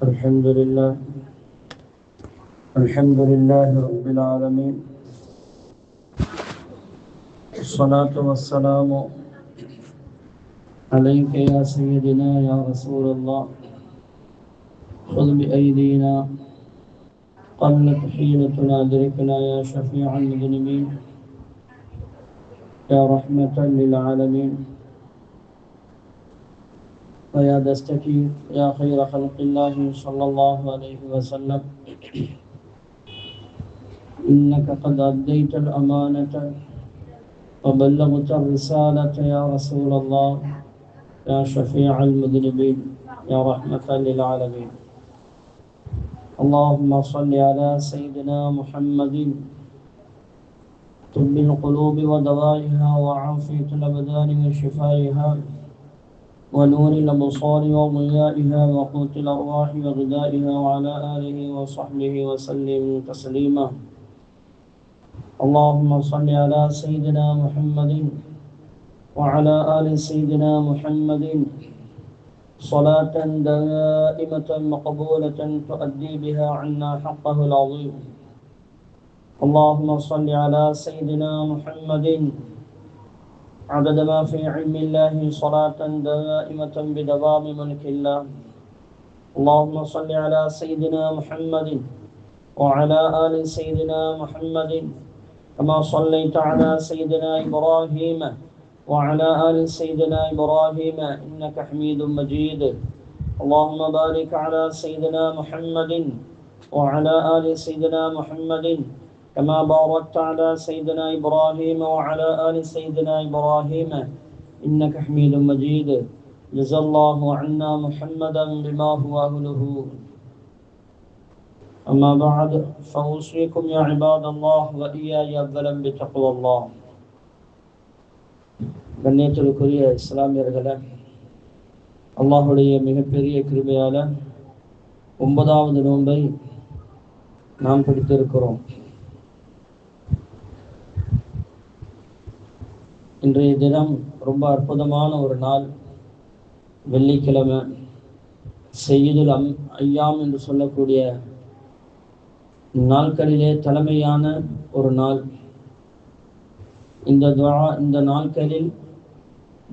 الحمد لله رب العالمين، الصلاة والسلام عليك يا سيدنا يا رسول الله. خذ بأيدينا قلت حيلتنا أدركنا يا شفيع المذنبين يا رحمة للعالمين ويا دستكي يا خير خلق الله صلى الله عليه وسلم. إنك قد أديت الأمانة وبلغت الرسالة يا رسول الله يا شفيع المذنبين يا رحمة للعالمين. اللهم صل على سيدنا محمد طب القلوب ودوائها وعافية الأبدان وشفائها ونور الأبصار وضيائها وقوت الأرواح وغذائها وعلى آله وصحبه وسلم تسليما. اللهم صل على سيدنا محمد وعلى آل سيدنا محمد صلاة دائمة مقبولة تؤدي بها عنا حقه العظيم. اللهم صل على سيدنا محمد عدد ما في علم الله صلاة دائمة بدوام ملك الله. اللهم صل على سيدنا محمد وعلى آل سيدنا محمد كما صليت على سيدنا إبراهيم وعلى آل سيدنا إبراهيم إنك حميد مجيد. اللهم بارك على سيدنا محمد وعلى آل سيدنا محمد كما باركت على سيدنا إبراهيم وعلى آل سيدنا إبراهيم إنك حميد مجيد. جزا الله عنا محمدا بما هو أهله. أما بعد فأوصيكم يا عباد الله وإياي أولا بتقوى الله. கண்ணியத்திற்குரிய இஸ்லாமியர்களே, அல்லாஹுடைய மிகப்பெரிய கிருபையால 9வது நோன்பை நாம் பிடித்திருக்கிறோம். இன்றைய தினம் ரொம்ப அற்புதமான ஒரு நாள், வெள்ளிக்கிழமை, செய்யுதுல் ஐயாம் என்று சொல்லக்கூடிய நாட்களிலே தலைமையான ஒரு நாள். இந்த நாட்களில்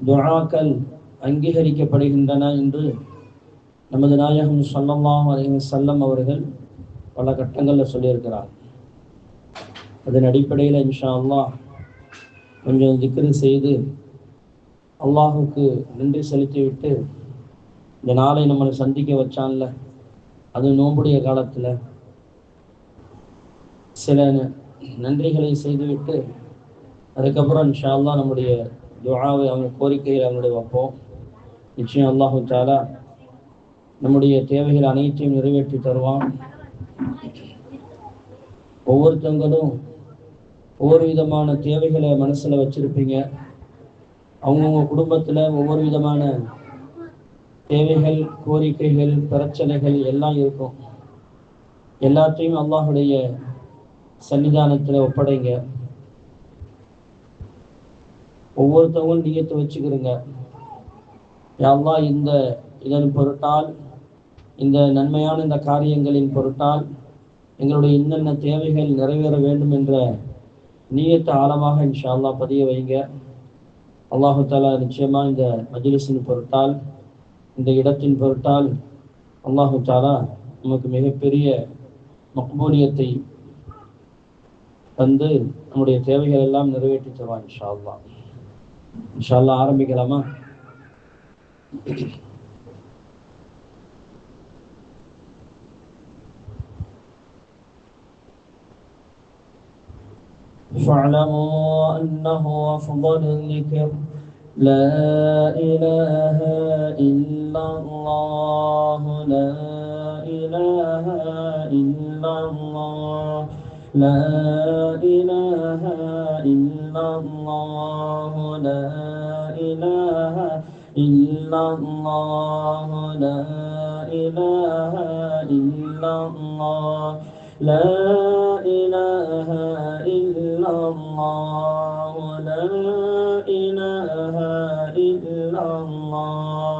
துஆக்கள் அங்கீகரிக்கப்படுகின்றன என்று நமது நாயகம் ஸல்லல்லாஹு அலைஹி வஸல்லம் அவர்கள் பல கட்டங்களில் சொல்லியிருக்கிறார். அதன் அடிப்படையில் இன்ஷா அல்லாஹ் கொஞ்சம் திக்ரு செய்து அல்லாஹுக்கு நன்றி செலுத்திவிட்டு, இந்த நாளை நம்மளை சந்திக்க வச்சான்ல, அது நோம்புடைய காலத்தில் சில நன்றிகளை செய்துவிட்டு அதுக்கப்புறம் இன்ஷா அல்லாஹ் நம்முடைய துஆவை, அவங்க கோரிக்கையை அவங்களுடைய வைப்போம். நிச்சயம் அல்லாஹு தஆலா நம்முடைய தேவைகள் அனைத்தையும் நிறைவேற்றி தருவான். ஒவ்வொருத்தங்களும் ஒவ்வொரு விதமான தேவைகளை மனசில் வச்சுருப்பீங்க. அவங்கவுங்க குடும்பத்தில் ஒவ்வொரு விதமான தேவைகள், கோரிக்கைகள், பிரச்சனைகள் எல்லாம் இருக்கும். எல்லாத்தையும் அல்லாஹுடைய சன்னிதானத்தில் ஒப்படைங்க. ஒவ்வொருத்தவங்களும் நியத்தை வச்சுக்கிறோங்க, யா அல்லாஹ் இதன் பொருட்டால், இந்த நன்மையான இந்த காரியங்களின் பொருட்டால் எங்களுடைய இன்னென்ன தேவைகள் நிறைவேற வேண்டும் என்ற நியத்தை ஆழமாக இன்ஷா அல்லாஹ் பதிய வைங்க. அல்லாஹு தஆலா நிச்சயமாக இந்த மஜ்லிஸின் பொருட்டால், இந்த இடத்தின் பொருட்டால் அல்லாஹு தஆலா நமக்கு மிகப்பெரிய மக்பூலியத்தை தந்து நம்முடைய தேவைகள் எல்லாம் நிறைவேற்றி தருவான் இன்ஷா அல்லாஹ். இன்ஷா அல்லாஹ் ஆரம்பிக்கலாமா? فاعلموا أنه أفضل الذكر لا إله إلا الله لا إله إلا الله لا إله إلا الله لا إله إلا الله لا إله إلا الله لا إله إلا الله لا إله إلا الله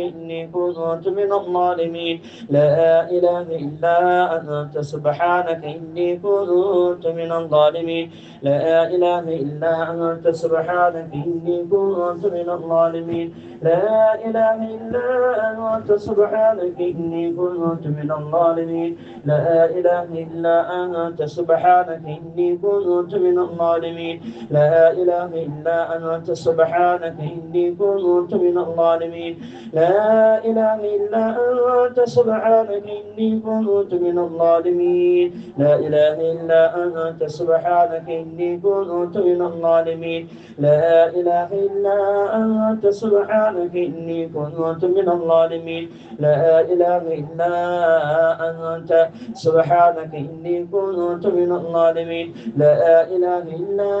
إني كنت من الظالمين لا إله إلا أنت سبحانك إني كنت من الظالمين لا إله إلا أنت سبحانك إني كنت من الظالمين لا إله إلا أنت سبحانك إني كنت من الظالمين لا إله إلا أنت سبحانك إني كنت من الظالمين لا إله إلا أنت سبحانك إني كنت من الظالمين لا إله إلا أنت سبحانك إني كنت من الظالمين لا إله إلا أنت سبحانك إني كنت من الظالمين لا إله إلا أنت سبحانك إني كنت من الظالمين لا إله إلا أنت سبحانك إني كنت من الظالمين لا إله إلا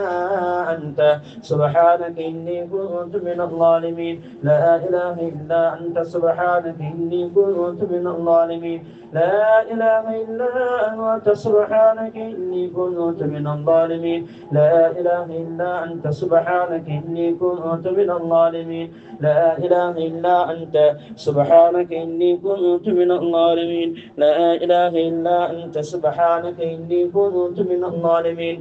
أنت سبحانك إني كنت من الظالمين لا إله إلا أنت سبحانك إني كنت من الظالمين لا إله إلا أنت سبحانك إني كنت من الظالمين لا إله إلا أنت سبحانك إني كنت من الظالمين لا إله إلا أنت سبحانك إني كنت من الظالمين لا إله إلا أنت سبحانك إني كنت من الظالمين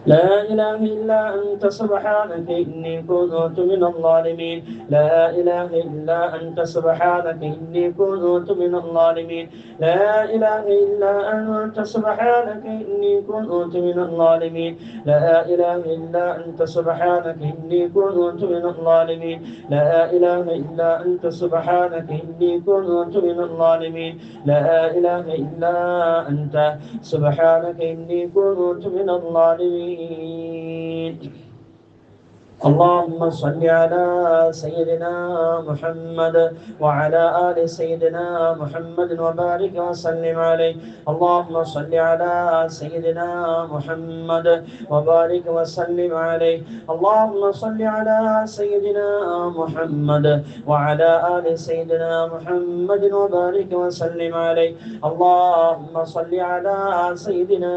لا إله إلا أنت سبحانك إني كنت من الظالمين لا إله إلا أنت سبحانك إني كنت من الظالمين لا إله إلا أنت سبحانك إني كنت من الظالمين لا إله إلا أنت سبحانك إني كنت من الظالمين لا إله إلا أنت سبحانك إني كنت من الظالمين لا إله إلا أنت سبحانك إني كنت من الظالمين. اللهم صل على سيدنا محمد وعلى آل سيدنا محمد وبارك وسلم عليه اللهم صل على سيدنا محمد وبارك وسلم عليه اللهم صل على سيدنا محمد وعلى آل سيدنا محمد وبارك وسلم عليه اللهم صل على سيدنا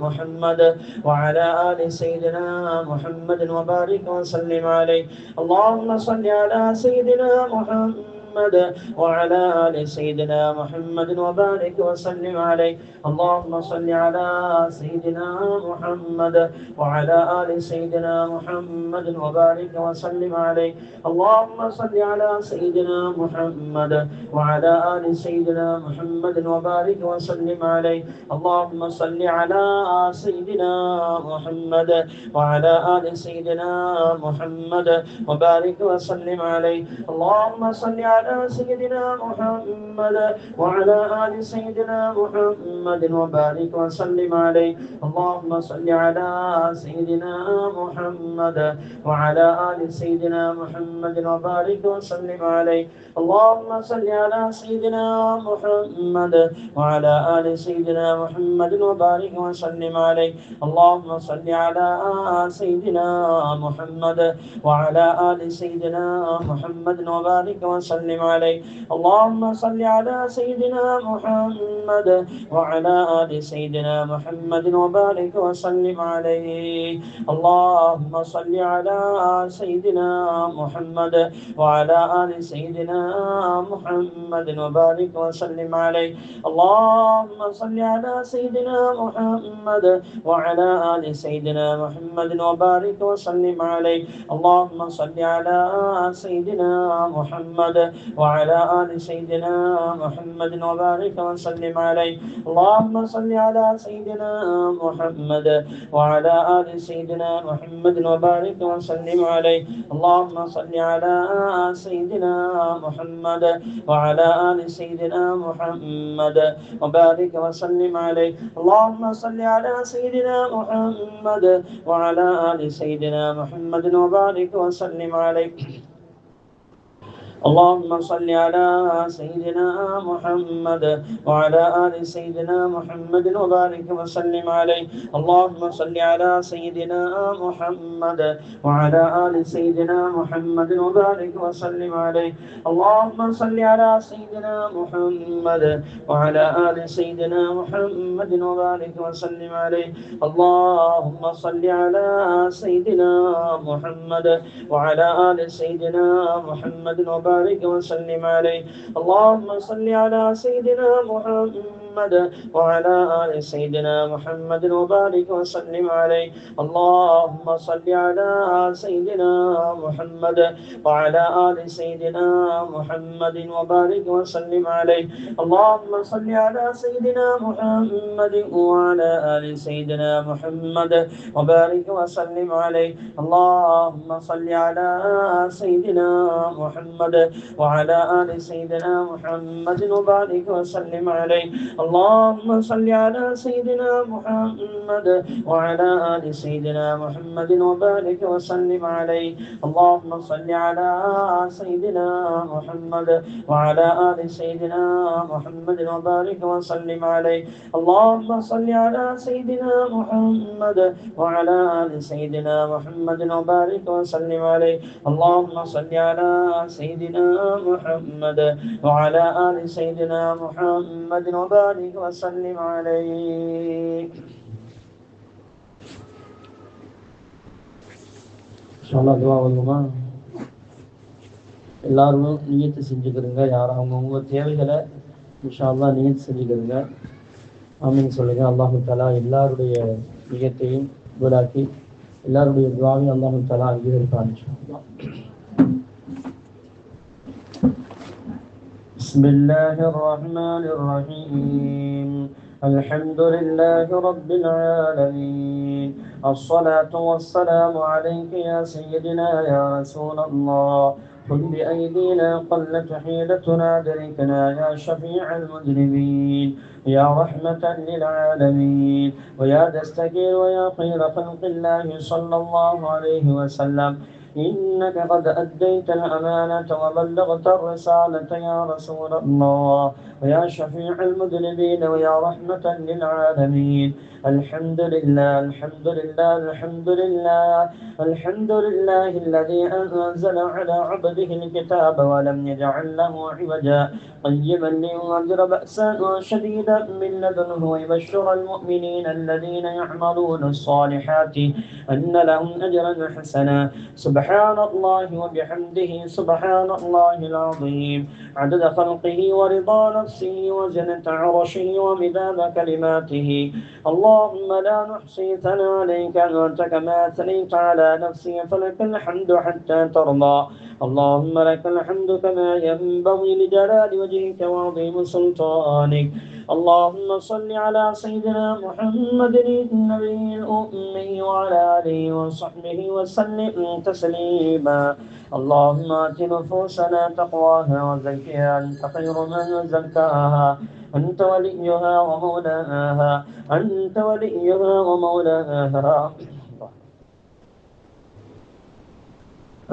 محمد وعلى آل سيدنا محمد وبارك وسلم عليه اللهم صل على سيدنا محمد وعلى آل سيدنا محمد وبارك وسلم عليه اللهم صل على سيدنا محمد وعلى آل سيدنا محمد وبارك وسلم عليه اللهم صل على سيدنا محمد وعلى آل سيدنا محمد وبارك وسلم عليه اللهم صل على سيدنا محمد وعلى آل سيدنا محمد وبارك وسلم عليه اللهم صل على سيدنا محمد وعلى آل سيدنا محمد وبارك وسلم عليه اللهم صل على سيدنا محمد وعلى آل سيدنا محمد وبارك وسلم عليه اللهم صل على سيدنا محمد وعلى آل سيدنا محمد وبارك وسلم عليه اللهم صل على سيدنا محمد وعلى آل سيدنا محمد وبارك وسلم عليه اللهم صل على سيدنا محمد وعلى آل سيدنا محمد وبارك وسلم عليه اللهم صل على سيدنا محمد وعلى آل سيدنا محمد وبارك وسلم عليه اللهم صل على سيدنا محمد وعلى آل سيدنا محمد وبارك وسلم عليه اللهم صل على سيدنا محمد وعلى آل سيدنا محمد وبارك وسلم عليه اللهم صل على سيدنا محمد وعلى آل سيدنا محمد وبارك وسلم عليه اللهم صل على سيدنا محمد وعلى آل سيدنا محمد وبارك وسلم عليه اللهم صل على سيدنا محمد وعلى آل سيدنا محمد وبارك وسلم عليه اللهم صل على سيدنا محمد وعلى آل سيدنا محمد وبارك وسلم عليه اللهم صل على سيدنا محمد وعلى آل سيدنا محمد وبارك وسلم عليه اللهم صل على سيدنا محمد وعلى آل سيدنا محمد وبارك وسلم عليه اللهم صل على سيدنا محمد وعلى آل سيدنا محمد وبارك وبارك وسلم عليه. اللهم صل على سيدنا محمد وعلى آل سيدنا محمد وبارك وسلم عليه. اللهم صل على سيدنا محمد وعلى آل سيدنا محمد وبارك وسلم عليه. اللهم صل على سيدنا محمد وعلى آل سيدنا محمد وبارك وسلم عليه. اللهم صل على سيدنا محمد وعلى آل سيدنا محمد وبارك وسلم عليه. اللهم صل على سيدنا محمد وعلى آل سيدنا محمد وبارك وسلم عليه. اللهم صل على سيدنا محمد وعلى آل سيدنا محمد وبارك وسلم عليه. اللهم صل على سيدنا محمد وعلى آل سيدنا محمد وبارك وسلم عليه. اللهم صل على سيدنا محمد وعلى آل سيدنا محمد وبارك وسلم عليه. இன்ஷாஅல்லாஹ் துஆ ஓதுமா. எல்லாரும் நியத்து செஞ்சுக்கிறங்க. யாரும் அவங்கவுங்க தேவைகளை இன்ஷாஅல்லாஹ் நியத்து செஞ்சுக்கிறங்க. ஆமீன் சொல்லுங்க. அல்லாஹு தஆலா எல்லாருடைய நியத்தையும் கபூலாக்கி எல்லாருடைய துஆவையும் அல்லாஹு தஆலா அங்கீகரிப்பான் இன்ஷாஅல்லாஹ். பிஸ்மில்லாஹிர் ரஹ்மானிர் ரஹீம். الحمد لله رب العالمين. الصلاة والسلام عليك يا سيدنا يا رسول الله. خذ بأيدينا قلت حيلتنا دركنا يا شفيع المذنبين يا رحمة للعالمين ويا دستكير ويا خير خلق الله صلى الله عليه وسلم. إنك قد أديت الأمانة وبلغت الرسالة يا رسول الله ويا شفيع المذنبين ويا رحمة للعالمين. الحمد لله الحمد لله الحمد لله الحمد لله الذي أنزل على عبده الكتاب ولم يجعل له عوجا قيما لينذر بأسا شديدا من لدنه ويبشر المؤمنين الذين يعملون الصالحات أن لهم أجرا حسنا. سبحان الله وبحمده سبحان الله العظيم عدد خلقه ورضا نفسه وزنة عرشه ومداد كلماته. اللهم لا نحصي ثناء عليك أنت كما أثنيت على نفسي فلك الحمد حتى ترضى. اللهم لك الحمد كما ينبغي لجلال وجهك وعظيم سلطانك. اللهم صل على سيدنا محمد النبي الأمي وعلى آله وصحبه وسلم تسليما. اللهم آت نفوسنا تقواها وزكها أنت خير من زكاها أنت وليها ومولاها أنت وليها ومولاها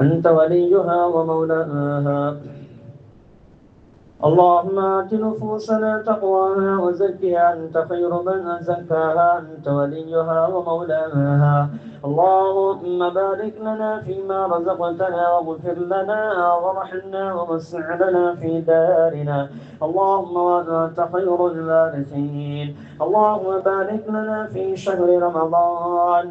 أنت وليها ومولاها. اللهم آت نفوسنا تقواها وزكها أنت خير من زكاها أنت وليها ومولاها. اللهم بارك لنا فيما رزقتنا واغفر لنا وارحمنا ووسع لنا في دارنا. اللهم وأنت خير الوارثين. اللهم بارك لنا في شهر رمضان.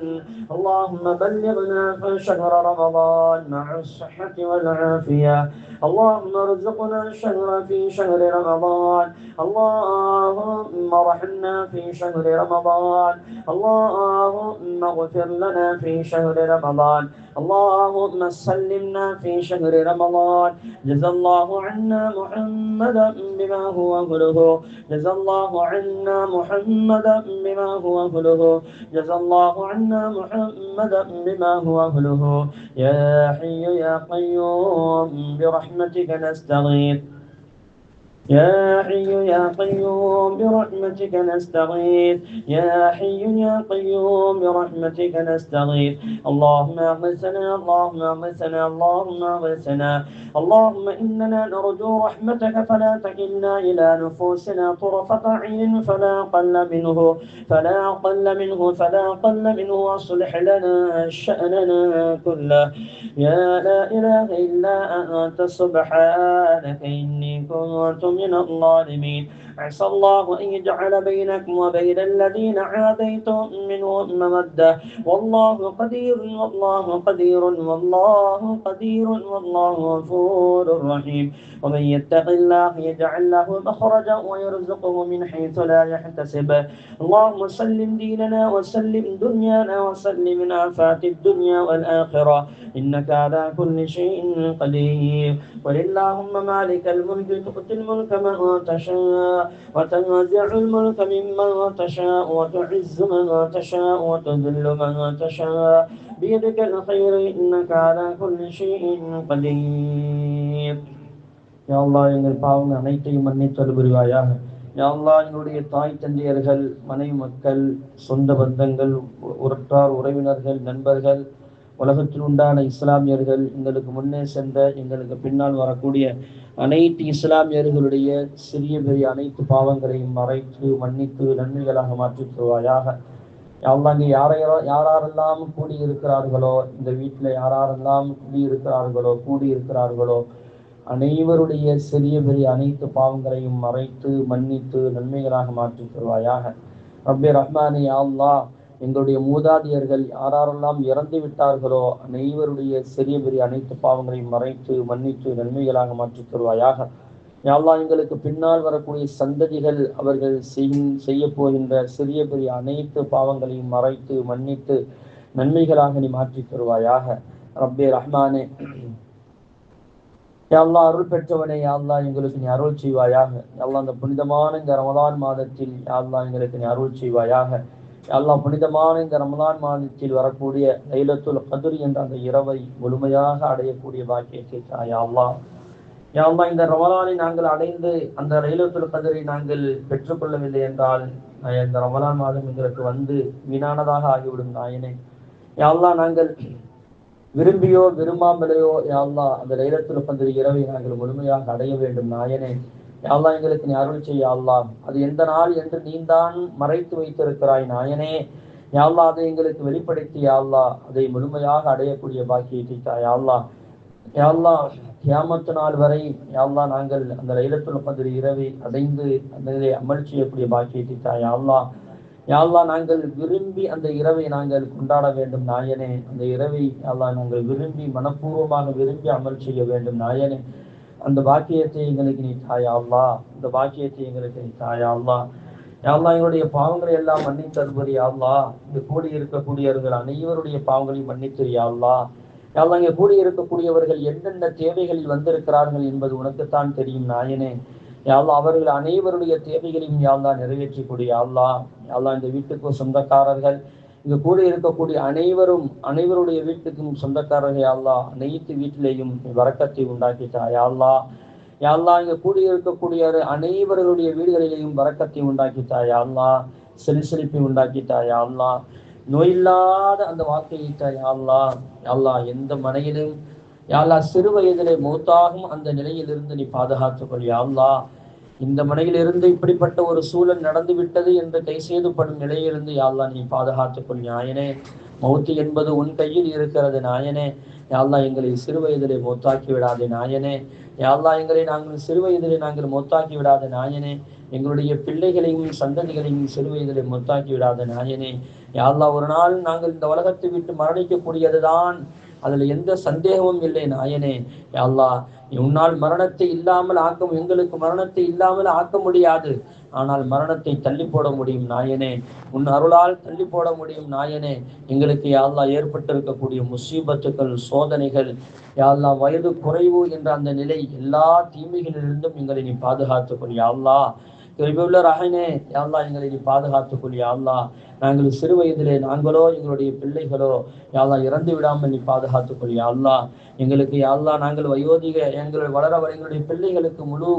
اللهم بلغنا في شهر رمضان مع الصحة والعافية. اللهم ارزقنا الشهر في شهر رمضان. اللهم ارحمنا في شهر رمضان. اللهم اغفر لنا في شهر رمضان. اللهم سلمنا في شهر رمضان. جزا الله عنا محمدا بما هو أهله. جزا الله عنا محمدا بما هو أهله. جزا الله عنا محمدا بما هو أهله. يا حي يا قيوم برحمتك نستغيث. يا حي يا قيوم برحمتك نستغيث. يا حي يا قيوم برحمتك نستغيث. اللهم اغثنا اللهم اغثنا اللهم اغثنا. اللهم إننا نرجو رحمتك فلا تكلنا إلى نفوسنا طرفة عين فلا قل منه فلا قل منه فلا قل منه واصلح لنا شأننا كله. يا لا إله إلا أنت سبحانك إني كنت من الظالمين. عسى الله أن يجعل بينكم وبين الذين عاديتم منهم مودة والله قدير والله قدير والله قدير والله غفور رحيم ومن يتق الله يجعل له مخرجا ويرزقه من حيث لا يحتسب اللهم سلم ديننا وسلم دنيانا وسلم من آفات الدنيا والآخرة إنك على كل شيء قدير وللهم مالك الملك تؤتي الملك من تشاء وتنزع الملك ممن تشاء وتعز من تشاء وتذل من تشاء بيدك الخير إنك على كل شيء قدير யா அல்லாஹ் எங்கள் பாவங்கள் அனைத்தையும் மன்னித்தருள் புரிவாயாக. யா அல்லாஹ் எங்களுடைய தாய் தந்தையர்கள், மனைவி மக்கள், சொந்த பந்தங்கள், உற்றார் உறவினர்கள், நண்பர்கள், உலகத்தில் உண்டான இஸ்லாமியர்கள், எங்களுக்கு முன்னே சென்ற எங்களுக்கு பின்னால் வரக்கூடிய அனைத்து இஸ்லாமியர்களுடைய சிறிய பெரிய அனைத்து பாவங்களையும் மறைத்து மன்னித்து நன்மைகளாக மாற்றி தருவாயாக. யா அல்லாஹ் இங்கே யாரெல்லாம் கூடியிருக்கிறார்களோ, இந்த வீட்டில் யாரெல்லாம் கூடியிருக்கிறார்களோ அனைவருடைய சிறிய பெரிய அனைத்து பாவங்களையும் மறைத்து மன்னித்து நன்மைகளாக மாற்றி தருவாயாக. ரப்பே ரஹ்மானே, யா அல்லாஹ் எங்களுடைய மூதாதையர்கள் யாரெல்லாம் இறந்து விட்டார்களோ அனைவருடைய சிறிய பெரிய அனைத்து பாவங்களையும் மறைத்து மன்னித்து நன்மைகளாக மாற்றி தருவாயாக. யா அல்லாஹ் எங்களுக்கு பின்னால் வரக்கூடிய சந்ததிகள் அவர்கள் செய்ய போகின்ற சிறிய பெரிய அனைத்து பாவங்களையும் மறைத்து மன்னித்து நன்மைகளாக நீ மாற்றி தருவாயாக. ரப்பே ரஹ்மானே, யா அல்லாஹ் அருள் பெற்றவனே, யா அல்லாஹ் எங்களுக்கு நீ அருள் செய்வாயாக. யா அல்லாஹ் இந்த புனிதமான இந்த ரமலான் மாதத்தில் யா அல்லாஹ் எங்களுக்கு நீ அருள் செய்வாயாக. யா அல்லாஹ் புனிதமான இந்த ரமலான் மாதத்தில் வரக்கூடிய லைலத்துல் கத்ர் என்ற அந்த இரவை முழுமையாக அடையக்கூடிய பாக்கியத்தை யா அல்லாஹ். யா அல்லாஹ் இந்த ரமலானை நாங்கள் அடைந்து அந்த லைலத்துல் கத்ரை நாங்கள் பெற்றுக்கொள்ளவில்லை என்றால் இந்த ரமலான் மாதம் எங்களுக்கு வந்து வீணானதாக ஆகிவிடும் நாயனே. யா அல்லாஹ் நாங்கள் விரும்பியோ விரும்பாமலையோ யா அல்லாஹ் அந்த லைலத்துல் கத்ர் இரவை நாங்கள் முழுமையாக அடைய வேண்டும் நாயனே. யா அல்லாஹ் எங்களுக்கு நீ அருள் செய்ய அல்லாஹ். அது எந்த நாள் என்று நீந்தான் மறைத்து வைத்திருக்கிறாய் நாயனே. யா அல்லாஹ் அதை எங்களுக்கு வெளிப்படுத்தி யா அல்லாஹ் அதை முழுமையாக அடையக்கூடிய பாக்கியத்தை யா அல்லாஹ். யா அல்லாஹ் கியாமத்து நாள் வரை யா அல்லாஹ் நாங்கள் அந்த லைலத்துல் கத்ர் இரவை அடைந்து அந்த அமல் செய்யக்கூடிய பாக்கியத்தை யா அல்லாஹ். யா அல்லாஹ் நாங்கள் விரும்பி அந்த இரவை நாங்கள் கொண்டாட வேண்டும் நாயனே. அந்த இரவை யா அல்லாஹ் நாங்கள் விரும்பி மனப்பூர்வமாக விரும்பி அமல் செய்ய வேண்டும் நாயனே. அந்த பாக்கியத்தை எங்களுக்கு நீ தாயா அல்லாஹ். அந்த பாக்கியத்தை எங்களுக்கு நீ தாயா அல்லாஹ். யா அல்லாஹ் எங்களுடைய பாவங்களை எல்லாம் மன்னித்தருள்படி யா அல்லாஹ். இங்கு கூடி இருக்கக்கூடியவர்கள் அனைவருடைய பாவங்களையும் மன்னித்து யா அல்லாஹ். யா அல்லாஹ் இங்கே கூடி இருக்கக்கூடியவர்கள் எந்தெந்த தேவைகளில் வந்திருக்கிறார்கள் என்பது உனக்குத்தான் தெரியும் நாயனே. யா அல்லாஹ் அவர்கள் அனைவருடைய தேவைகளையும் யா அல்லாஹ் நிறைவேற்றி கொடு யா அல்லாஹ். யா அல்லாஹ் இந்த வீட்டுக்கு சொந்தக்காரர்கள், இங்கு கூட இருக்கக்கூடிய அனைவருடைய வீட்டுக்கும் சொந்தக்காரர்கள் யா அல்லாஹ். அனைத்து வீட்டிலேயும் வரக்கத்தை உண்டாக்கிட்டா யா அல்லாஹ். யா அல்லாஹ் இங்கு கூடி இருக்கக்கூடிய அனைவர்களுடைய வீடுகளிலேயும் வரக்கத்தை உண்டாக்கிட்டா யா அல்லாஹ். செழிப்பை உண்டாக்கிட்டா யா அல்லாஹ். நோயில்லாத அந்த வாழ்க்கையிட்டா யா அல்லாஹ். யா அல்லாஹ் எந்த மனையிலும் யா அல்லாஹ் சிறு வயதிலே மௌத்தாகும் அந்த நிலையிலிருந்து நீ பாதுகாத்துக்கொள் யா அல்லாஹ். இந்த மனையிலிருந்து இப்படிப்பட்ட ஒரு சூழல் நடந்து விட்டது என்று கை செய்துப்படும் நிலையிலிருந்து யா அல்லாஹ் நீ பாதுகாத்துக்கொள் நாயனே. மௌத்து என்பது உன் கையில் இருக்கிறது நாயனே. யா அல்லாஹ் எங்களை சிறு வயதிலே மௌத்தாக்கி விடாதே நாயனே. யா அல்லாஹ் எங்களை நாங்கள் சிறு வயதிலே நாங்கள் மௌத்தாக்கி விடாத நாயனே. எங்களுடைய பிள்ளைகளையும் சந்ததிகளையும் சிறு வயதிலே மௌத்தாக்கி விடாத நாயனே. யா அல்லாஹ் ஒரு நாள் நாங்கள் இந்த உலகத்தை விட்டு மரணிக்கக்கூடியதுதான், அதுல எந்த சந்தேகமும் இல்லை நாயனே. யா அல்லாஹ் உன்னால் மரணத்தை இல்லாமல் எங்களுக்கு மரணத்தை இல்லாமல் ஆக்க முடியாது, ஆனால் மரணத்தை தள்ளி போட முடியும் நாயனே. உன் அருளால் தள்ளி போட முடியும் நாயனே. எங்களுக்கு யா அல்லாஹ் ஏற்பட்டிருக்கக்கூடிய முசீபத்துக்கள், சோதனைகள், யா அல்லாஹ் வயது குறைவு என்ற அந்த நிலை, எல்லா தீமைகளிலிருந்தும் எங்களை நீ பாதுகாத்துக்கொள் யா அல்லாஹ். கிருபையுள்ள ரஹ்மானே, யா அல்லாஹ் எங்களை நீ பாதுகாத்துக்கொள் யா அல்லாஹ். நாங்கள் சிறு வயதிலே நாங்களோ எங்களுடைய பிள்ளைகளோ யா அல்லாஹ் இறந்து விடாமல் நீ பாதுகாத்துக்கொள் யா அல்லாஹ். எங்களுக்கு யா அல்லாஹ் நாங்கள் வயோதிக எங்களுடைய பிள்ளைகளுக்கு முழு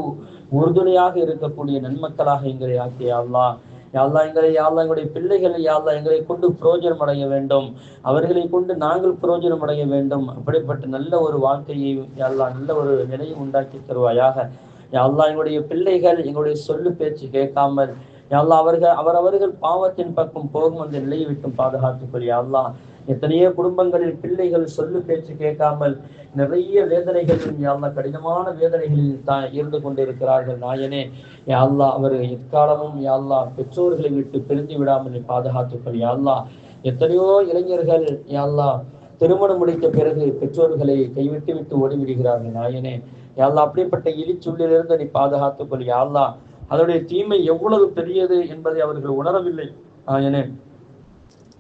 உறுதுணையாக இருக்கக்கூடிய நன்மக்களாக எங்களை ஆக்கிய யா அல்லாஹ். யா அல்லாஹ் எங்களுடைய பிள்ளைகள் யா அல்லாஹ் எங்களை கொண்டு பிரயோஜனம் அடைய வேண்டும், அவர்களை கொண்டு நாங்கள் பிரயோஜனம் அடைய வேண்டும். அப்படிப்பட்ட நல்ல ஒரு வாழ்க்கையை யா அல்லாஹ் நல்ல ஒரு நிலையை உண்டாக்கி தருவாயாக. யா அல்லாஹ் எங்களுடைய பிள்ளைகள் எங்களுடைய சொல்லு பேச்சு கேட்காமல் யா அல்லாஹ் அவர்கள் பாவத்தின் பக்கம் போகும் அந்த நிலையை விட்டு பாதுகாத்துக்கொள் யா அல்லாஹ். எத்தனையோ குடும்பங்களில் பிள்ளைகள் சொல்லு பேச்சு கேட்காமல் நிறைய வேதனைகளில் யாழ்லா கடினமான வேதனைகளில் தான் இருந்து கொண்டிருக்கிறார்கள் நாயனே. யாழ்லா அவர் எக்காலமும் யாழ்லா பெற்றோர்களை விட்டு பிரிந்து விடாமல் நீ பாதுகாத்துக்கள் யாழ்லா. எத்தனையோ இளைஞர்கள் யாழ்லா திருமணம் முடித்த பிறகு பெற்றோர்களை கைவிட்டு விட்டு ஓடிவிடுகிறார்கள் நாயனே. யாழ்லா அப்படிப்பட்ட இழிச்சொல்லிலிருந்து நீ பாதுகாத்துக்கொள் யாழ்லா. அதனுடைய தீமை எவ்வளவு பெரியது என்பதை அவர்கள் உணரவில்லை நாயனே.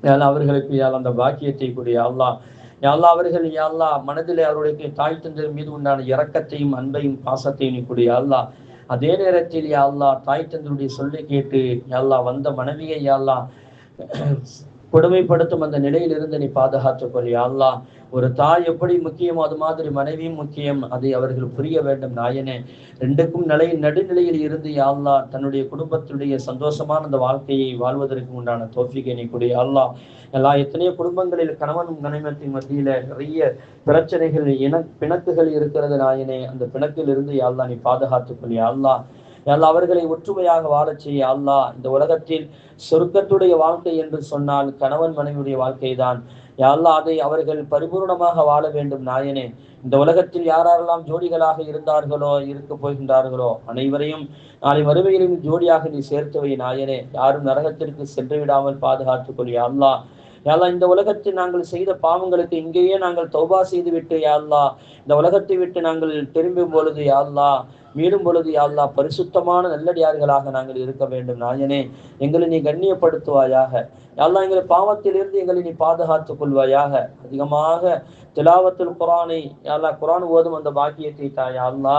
யாழ்லா அவர்களுக்கு யாழ் அந்த பாக்கியத்தை கூடிய யாழ்லா. யாழ்லா அவர்கள் யாழ்லா மனதிலே அவருடைய தாய் தந்தையர் மீது உண்டான இரக்கத்தையும் அன்பையும் பாசத்தையும் நீ கூடிய யாழ்லா. அதே நேரத்தில் யாழ்லா தாய் தந்தையுடைய சொல்லை கேட்டு யாழ்லா வந்த மனைவியை யாழ்லா கொடுமைப்படுத்தும் அந்த நிலையிலிருந்து நீ பாதுகாத்துக்கொள் யாழ்லா. ஒரு தாய் எப்படி முக்கியமோ அது மாதிரி மனைவியும் முக்கியம், அதை அவர்கள் புரிய வேண்டும் நாயனே. ரெண்டுக்கும் நடுநிலையில் இருந்து யாழ்லா தன்னுடைய குடும்பத்துடைய சந்தோஷமான அந்த வாழ்க்கையை வாழ்வதற்கு உண்டான தோஃபிகை நீ கொடு யாழ்லா. எத்தனையோ குடும்பங்களில் கணவனும் மனைவியின் மத்தியில நிறைய பிரச்சனைகள் பிணக்குகள் இருக்கிறது நாயனே. அந்த பிணக்கில் இருந்து யாழ்லா நீ பாதுகாத்துக்கொள் யாழ்லா. யாழ்லா அவர்களை ஒற்றுமையாக வாழச் செய்ய யாழ்லா. இந்த உலகத்தில் சொர்க்கத்துடைய வாழ்க்கை என்று சொன்னால் கணவன் மனைவியுடைய வாழ்க்கை தான் யாழ்லா. அதை அவர்கள் பரிபூர்ணமாக வாழ வேண்டும் நாயனே. இந்த உலகத்தில் யாரெல்லாம் ஜோடிகளாக இருந்தார்களோ இருக்க போகின்றார்களோ அனைவரையும் நாளை மறுமையிலும் ஜோடியாக நீ சேர்த்தவை நாயனே. யாரும் நரகத்திற்கு சென்று விடாமல் பாதுகாத்துக்கொள் யாழ்லா. யாழ்லா இந்த உலகத்தில் நாங்கள் செய்த பாவங்களுக்கு இங்கேயே நாங்கள் தௌபா செய்து விட்டு யாழ்லா இந்த உலகத்தை விட்டு நாங்கள் திரும்பும் பொழுது யாழ்லா மீண்டும் பொழுது யாழ்லா பரிசுத்தமான நல்லடியார்களாக நாங்கள் இருக்க வேண்டும் நாயனே. எங்களை நீ கண்ணியப்படுத்துவாயாக யாழ்லா. எங்களை பாவத்திலிருந்து எங்களை நீ பாதுகாத்துக் கொள்வாயாக. அதிகமாக திலாவத்துல் குரானை யாழ்லா குரான் ஓதும் அந்த பாக்கியத்தை தாயா அல்லா.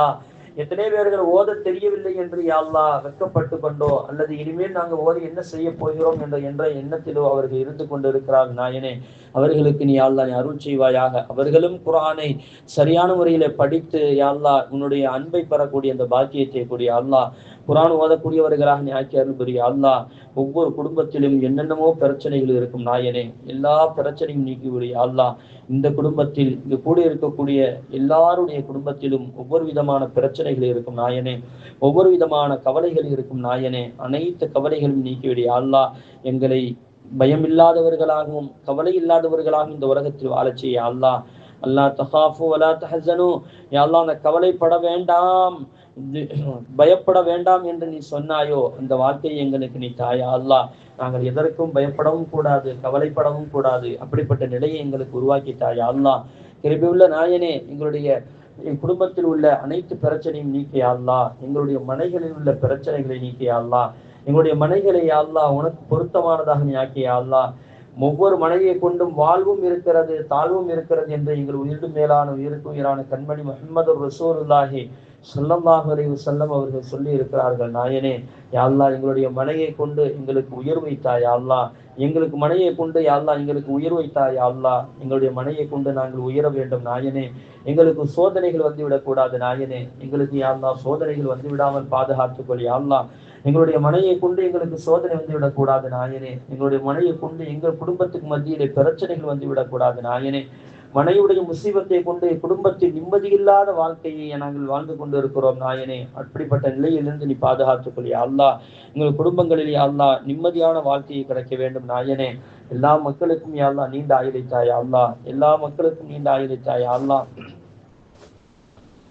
எத்தனை பேர்கள் ஓத தெரியவில்லை என்று யாழ்லா வெட்கப்பட்டு கொண்டோ அல்லது இனிமேல் நாங்கள் ஓதி என்ன செய்ய போகிறோம் என்ற எண்ணத்திலோ அவர்கள் இருந்து கொண்டு இருக்கிறார்கள் நாயனே. அவர்களுக்கு நீ யாழ்லா நீ அருள் செய்வாயாக. அவர்களும் குரானை சரியான முறையில படித்து யாழ்லா உன்னுடைய அன்பை பெறக்கூடிய அந்த பாக்கியத்தை கூடிய அல்லா. குரான் ஓதக்கூடியவர்களாக நீ ஆக்கி அருள் புரிய அல்லா. ஒவ்வொரு குடும்பத்திலும் என்னென்னமோ பிரச்சனைகள் இருக்கும் நாயனே. எல்லா பிரச்சனையும் நீக்கிவிடைய அல்லா. இந்த குடும்பத்தில் இங்கு கூட இருக்கக்கூடிய எல்லாருடைய குடும்பத்திலும் ஒவ்வொரு விதமான பிரச்சனைகள் இருக்கும் நாயனே. ஒவ்வொரு விதமான கவலைகள் இருக்கும் நாயனே. அனைத்து கவலைகளும் நீக்கிவிடைய அல்லா. எங்களை பயம் இல்லாதவர்களாகவும் கவலை இல்லாதவர்களாகவும் இந்த உலகத்தில் வாழச் செய்ய அல்லா. அல்லா தஹாஃபு வலா தஹஸனு யா அல்லாஹ் அந்த கவலைப்பட வேண்டாம் பயப்பட வேண்டாம் என்று நீ சொன்னாயோ அந்த வாழ்க்கையை எங்களுக்கு நீ தாயா அல்லாஹ். நாங்கள் எதற்கும் பயப்படவும் கூடாது கவலைப்படவும் கூடாது. அப்படிப்பட்ட நிலையை எங்களுக்கு உருவாக்கி தாயா அல்லாஹ். கிருபையுள்ள நாயனே, எங்களுடைய குடும்பத்தில் உள்ள அனைத்து பிரச்சனையும் நீக்கியா அல்லாஹ். எங்களுடைய மனைகளில் உள்ள பிரச்சனைகளை நீக்கியா அல்லாஹ். எங்களுடைய மனைகளை அல்லாஹ் உனக்கு பொருத்தமானதாக நீ ஆக்கியா அல்லாஹ். ஒவ்வொரு மனைவியை கொண்டும் வாழ்வும் இருக்கிறது தாழ்வும் இருக்கிறது என்று எங்கள் உயிரிடும் மேலான உயிருக்கு உயிரான கண்மணி முஹம்மது ரசூலுல்லாஹி ஸல்லல்லாஹு அலைஹி வஸல்லம் அவர்கள் சொல்லி இருக்கிறார்கள். நாயனே யா அல்லாஹ் எங்களுடைய மனையை கொண்டு எங்களுக்கு உயர் வைத்தாய் யா அல்லாஹ். எங்களுக்கு மனையை கொண்டு யா அல்லாஹ் எங்களுக்கு உயர் வைத்தாய் யா அல்லாஹ். எங்களுடைய மனையை கொண்டு நாங்கள் உயர வேண்டும் நாயனே. எங்களுக்கு சோதனைகள் வந்து விடக்கூடாது நாயனே. எங்களுக்கு யா அல்லாஹ் சோதனைகள் வந்து விடாமல் பாதுகாத்துக்கொள் யா அல்லாஹ். எங்களுடைய மனையை கொண்டு எங்களுக்கு சோதனை வந்து விடக்கூடாது நாயனே. எங்களுடைய மனையை கொண்டு எங்கள் குடும்பத்துக்கு மத்தியிலே பிரச்சனைகள் வந்து விடக்கூடாது நாயனே. மனையுடைய முசீபத்தை கொண்டு குடும்பத்தில் நிம்மதியில்லாத வாழ்க்கையை நாங்கள் வாழ்ந்து கொண்டு இருக்கிறோம் நாயனே. அப்படிப்பட்ட நிலையிலிருந்து நீ பாதுகாத்துக்கொள் யா அல்லாஹ். எங்கள் குடும்பங்களில் யா அல்லாஹ் நிம்மதியான வாழ்க்கையை கிடைக்க வேண்டும் நாயனே. எல்லா மக்களுக்கும் யா அல்லாஹ் நீண்ட ஆயுளைத்தாய் யா அல்லாஹ். எல்லா மக்களுக்கும் நீண்ட ஆயுளைத்தாய் யா அல்லாஹ்.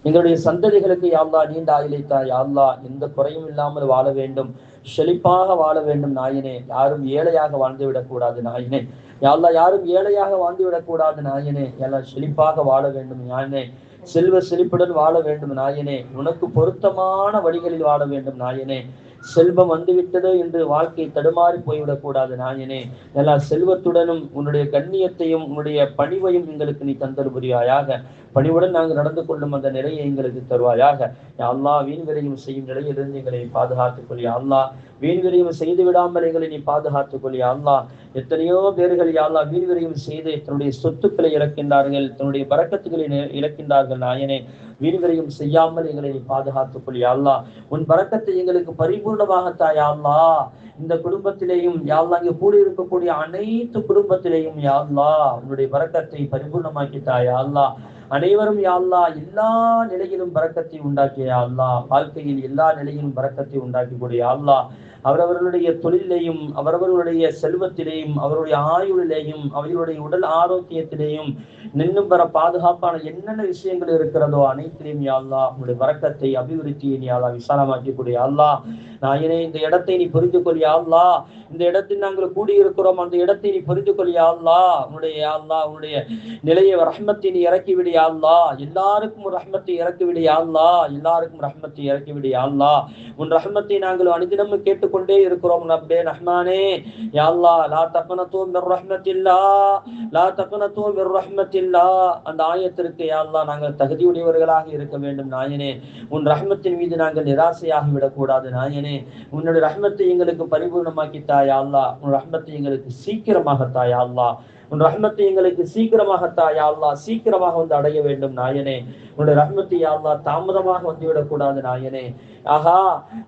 எங்களுடைய சந்ததிகளுக்கு யா அல்லாஹ் நீண்ட ஆயுளைத்தாய் யா அல்லாஹ். எந்த குறையும் இல்லாமல் வாழ வேண்டும், செழிப்பாக வாழ வேண்டும் நாயனே. யாரும் ஏழையாக வாழ்ந்து விடக்கூடாது நாயனே. யா அல்லாஹ் யாரும் ஏழையாக வாழ்ந்து விடக்கூடாது நாயனே. எல்லாம் செழிப்பாக வாழ வேண்டும் நாயனே. செல்வ செழிப்புடன் வாழ வேண்டும் நாயனே. உனக்கு பொருத்தமான வழிகளில் வாழ வேண்டும் நாயனே. செல்வம் வந்துவிட்டது என்று வாழ்க்கை தடுமாறி போய்விடக்கூடாது நாயனே. எல்லா செல்வத்துடனும் உன்னுடைய கண்ணியத்தையும் உன்னுடைய பணிவையும் எங்களுக்கு நீ தந்தல் புரியாயாக. பணிவுடன் நாங்கள் நடந்து கொள்ளும் அந்த நிலையை எங்களுக்கு தருவாயாக. யா அல்லாஹ் வீண் விரையும் செய்யும் நிலையிலிருந்து எங்களை பாதுகாத்துக் கொள் யா அல்லாஹ். வீண் விரையும் செய்து விடாமல் எங்களை நீ பாதுகாத்துக் கொள் யா அல்லாஹ். எத்தனையோ பேர்கள் யா அல்லாஹ் வீண் விரையும் செய்து தன்னுடைய சொத்துக்களை இழக்கின்றார்கள், தன்னுடைய பரக்கத்துக்களை இழக்கின்றார்கள் நாயனே. வீண் விரையும் செய்யாமல் எங்களை நீ பாதுகாத்துக் கொள் யா அல்லாஹ். உன் பரக்கத்தை எங்களுக்கு பரிபூர்ணமாகத்தா யா அல்லாஹ். இந்த குடும்பத்திலேயும் யா அல்லாஹ் இங்கே கூடி இருக்கக்கூடிய அனைத்து குடும்பத்திலேயும் யா அல்லாஹ் உன்னுடைய பரக்கத்தை பரிபூர்ணமாக்கித்தா யா அல்லாஹ். அனைவரும் யா அல்லாஹ் எல்லா நிலையிலும் பரக்கத்தை உண்டாக்கிய யா அல்லாஹ், வாழ்க்கையில் எல்லா நிலையிலும் பரக்கத்தை உண்டாக்கி கொடு யா அல்லாஹ். அவரவர்களுடைய தொழிலையும் அவரவர்களுடைய செல்வத்திலேயும் அவருடைய ஆயுளிலேயும் அவர்களுடைய உடல் ஆரோக்கியத்திலேயும் நின்னும் பெற பாதுகாப்பான என்னென்ன விஷயங்கள் இருக்கிறதோ அனைத்திலையும் யா அல்லாஹ் உங்களுடைய பரக்கத்தை அபிவிருத்தியை நீ அல்லாஹ் விசாலமாக்கி கொடு யா அல்லாஹ். நாயனே, இந்த இடத்தை நீ புரிந்து கொள் யா அல்லாஹ். இந்த இடத்தில் நாங்கள் கூடியிருக்கிறோம், அந்த இடத்தை நீ புரிந்து கொள் யா அல்லாஹ். உன்னுடைய நிலையை ரஹ்மத்தை நீ இறக்கிவிடு யா அல்லாஹ். எல்லாருக்கும் ஒரு ரஹ்மத்தை இறக்கிவிடு யா அல்லாஹ். எல்லாருக்கும் ரஹ்மத்தை இறக்கிவிடு யா அல்லாஹ். உன் ரஹ்மத்தை நாங்கள் அனுதினமும் கேட்டுக்கொண்டே இருக்கிறோம் ரப்பே ரஹ்மானே. யா அல்லாஹ், லா தக்னது மிர் ரஹ்மத்தில்லாஹ், லா தக்னது மிர் ரஹ்மத்தில்லாஹ். அந்த ஆயத்திற்கு யா அல்லாஹ் நாங்கள் தகுதியுடையவர்களாக இருக்க வேண்டும் நாயனே. உன் ரஹ்மத்தின் மீது நாங்கள் நிராசையாகி விடக்கூடாது நாயனே. உன்னுடைய ரஹ்மத்தை எங்களுக்கு பரிபூர்ணமாக்கி தாயா அல்லாஹ். உன் ரஹ்மத்தை எங்களுக்கு சீக்கிரமாக தாயா அல்லாஹ். உன் ரஹ்மத்தை எங்களுக்கு சீக்கிரமாக தாயா அல்லாஹ். சீக்கிரமாக வந்து அடைய வேண்டும் நாயனே. உன்னுடைய ரஹ்மத்தை யா அல்லாஹ் தாமதமாக வந்துவிடக்கூடாது நாயனே. ஆஹா,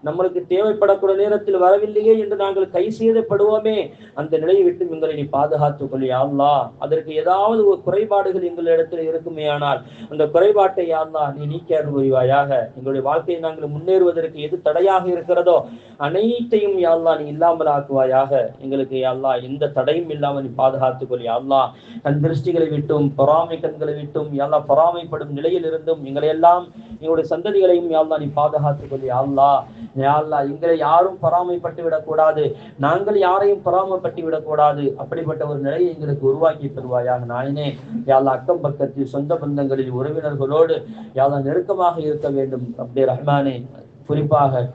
நம்மளுக்கு தேவைப்படக்கூடிய நேரத்தில் வரவில்லையே என்று நாங்கள் கை செய்தப்படுவோமே, அந்த நிலையை விட்டு எங்களை நீ பாதுகாத்துக் கொள் யா அல்லாஹ். அதற்கு ஏதாவது ஒரு குறைபாடுகள் எங்களிடத்தில் இருக்குமே ஆனால் அந்த குறைபாட்டை யா அல்லாஹ் நீ நீக்கி அருள் புரிவாயாக. எங்களுடைய வாழ்க்கையை நாங்கள் முன்னேறுவதற்கு எது தடையாக இருக்கிறதோ அனைத்தையும் யா அல்லாஹ் நீ இல்லாமல் ஆக்குவாயாக. எங்களுக்கு யா அல்லாஹ் எந்த தடையும் இல்லாமல் நீ பாதுகாத்துக் கொள் யா அல்லாஹ். கண் திருஷ்டிகளை விட்டும் பொறாமை கண்களை விட்டும் யா அல்லாஹ் பொறாமைப்படும் நிலையில் இருந்தும் எங்களை எல்லாம் எங்களுடைய சந்ததிகளையும் யா அல்லாஹ் நீ பாதுகாத்துக் கொள் யா அல்லாஹ். யா அல்லாஹ், எங்களை யாரும் பொறாமைப்பட்டு விடக்கூடாது, நாங்கள் யாரையும் பொறாமைப்பட்டு விடக்கூடாது. அப்படிப்பட்ட ஒரு நிலையை எங்களுக்கு உருவாக்கி தருவாயாக நாயனே. யா அல்லாஹ், அக்கம் பக்கத்தில் சொந்த பந்தங்களில் உறவினர்களோடு யா அல்லாஹ் நெருக்கமாக இருக்க வேண்டும் ரப்பே ரஹ்மானே. குறிப்பாக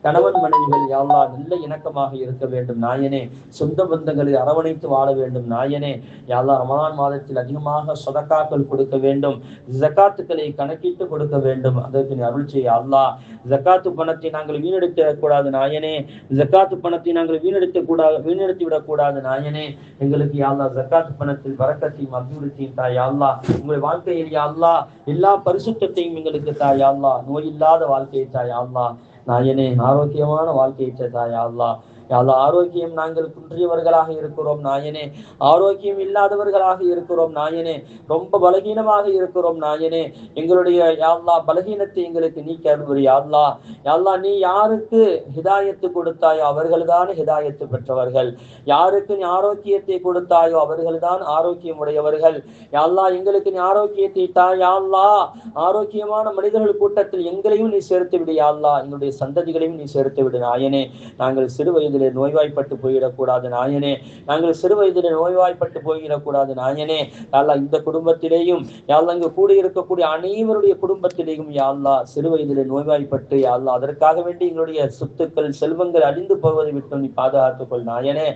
கணவன் மனைவிகள் யா அல்லாஹ் நல்ல இணக்கமாக இருக்க வேண்டும் நாயனே. சொந்த பந்தங்களை அரவணைத்து வாழ வேண்டும் நாயனே. யா அல்லாஹ், ரமலான் மாதத்தில் அதிகமாக சதகாக்கள் கொடுக்க வேண்டும், ஜகாத்துக்களை கணக்கிட்டு கொடுக்க வேண்டும். அதற்கு நீ அருள் செய்ய அல்லாஹ். ஜகாத்து பணத்தை நாங்கள் வீணடிக்கக்கூடாது நாயனே. ஜகாத்து பணத்தை நாங்கள் வீணடித்து விடக்கூடாது நாயனே. எங்களுக்கு யா அல்லாஹ் ஜகாத்து பணத்தில் பரக்கத்தையும் அபிவிருத்தியும் தா யா அல்லாஹ். உங்களுடைய வாழ்க்கையில் யா அல்லாஹ் எல்லா பரிசுத்தத்தையும் எங்களுக்கு தா யா அல்லாஹ். நோய் இல்லாத வாழ்க்கையை தா யா அல்லாஹ் நாயனே. ஆரோக்கியமான வாழ்க்கையை தா யா அல்லாஹ். யா அல்லாஹ், ஆரோக்கியம் நாங்கள் குன்றியவர்களாக இருக்கிறோம் நாயனே. ஆரோக்கியம் இல்லாதவர்களாக இருக்கிறோம் நாயனே. ரொம்ப பலகீனமாக இருக்கிறோம் நாயனே. எங்களுடைய யா அல்லாஹ் பலகீனத்தை எங்களுக்கு நீக்கி அருள் யா அல்லாஹ். யா அல்லாஹ், நீ யாருக்கு ஹிதாயத்து கொடுத்தாயோ அவர்கள்தான் ஹிதாயத்து பெற்றவர்கள். யாருக்கு நீ ஆரோக்கியத்தை கொடுத்தாயோ அவர்கள்தான் ஆரோக்கியம் உடையவர்கள். யா அல்லாஹ், எங்களுக்கு நீ ஆரோக்கியத்தை தா யா அல்லாஹ். ஆரோக்கியமான மனிதர்கள் கூட்டத்தில் எங்களையும் நீ சேர்த்து விடு யா அல்லாஹ். எங்களுடைய சந்ததிகளையும் நீ சேர்த்து விடு நாயனே. நாங்கள் சிறு வயதிலே நோய்வாய்ப்பட்டு போயிடக்கூடாது நாயனே. நாங்கள் சிறு வயதிலே நோய்வாய்ப்பட்டு போயிடக்கூடாது நாயனே. யா அல்லாஹ், இந்த குடும்பத்திலேயும் யா அல்லாஹ் இங்கு கூடி இருக்கக்கூடிய அனைவருடைய குடும்பத்திலேயும் யா அல்லாஹ் சிறு வயதிலே நோய்வாய்ப்பட்டு யா அல்லாஹ் அதற்காக வேண்டி எங்களுடைய சொத்துக்கள் செல்வங்கள் அழிந்து போவதை விட்டு நீ பாதுகாத்துக்கொள் நாயனே.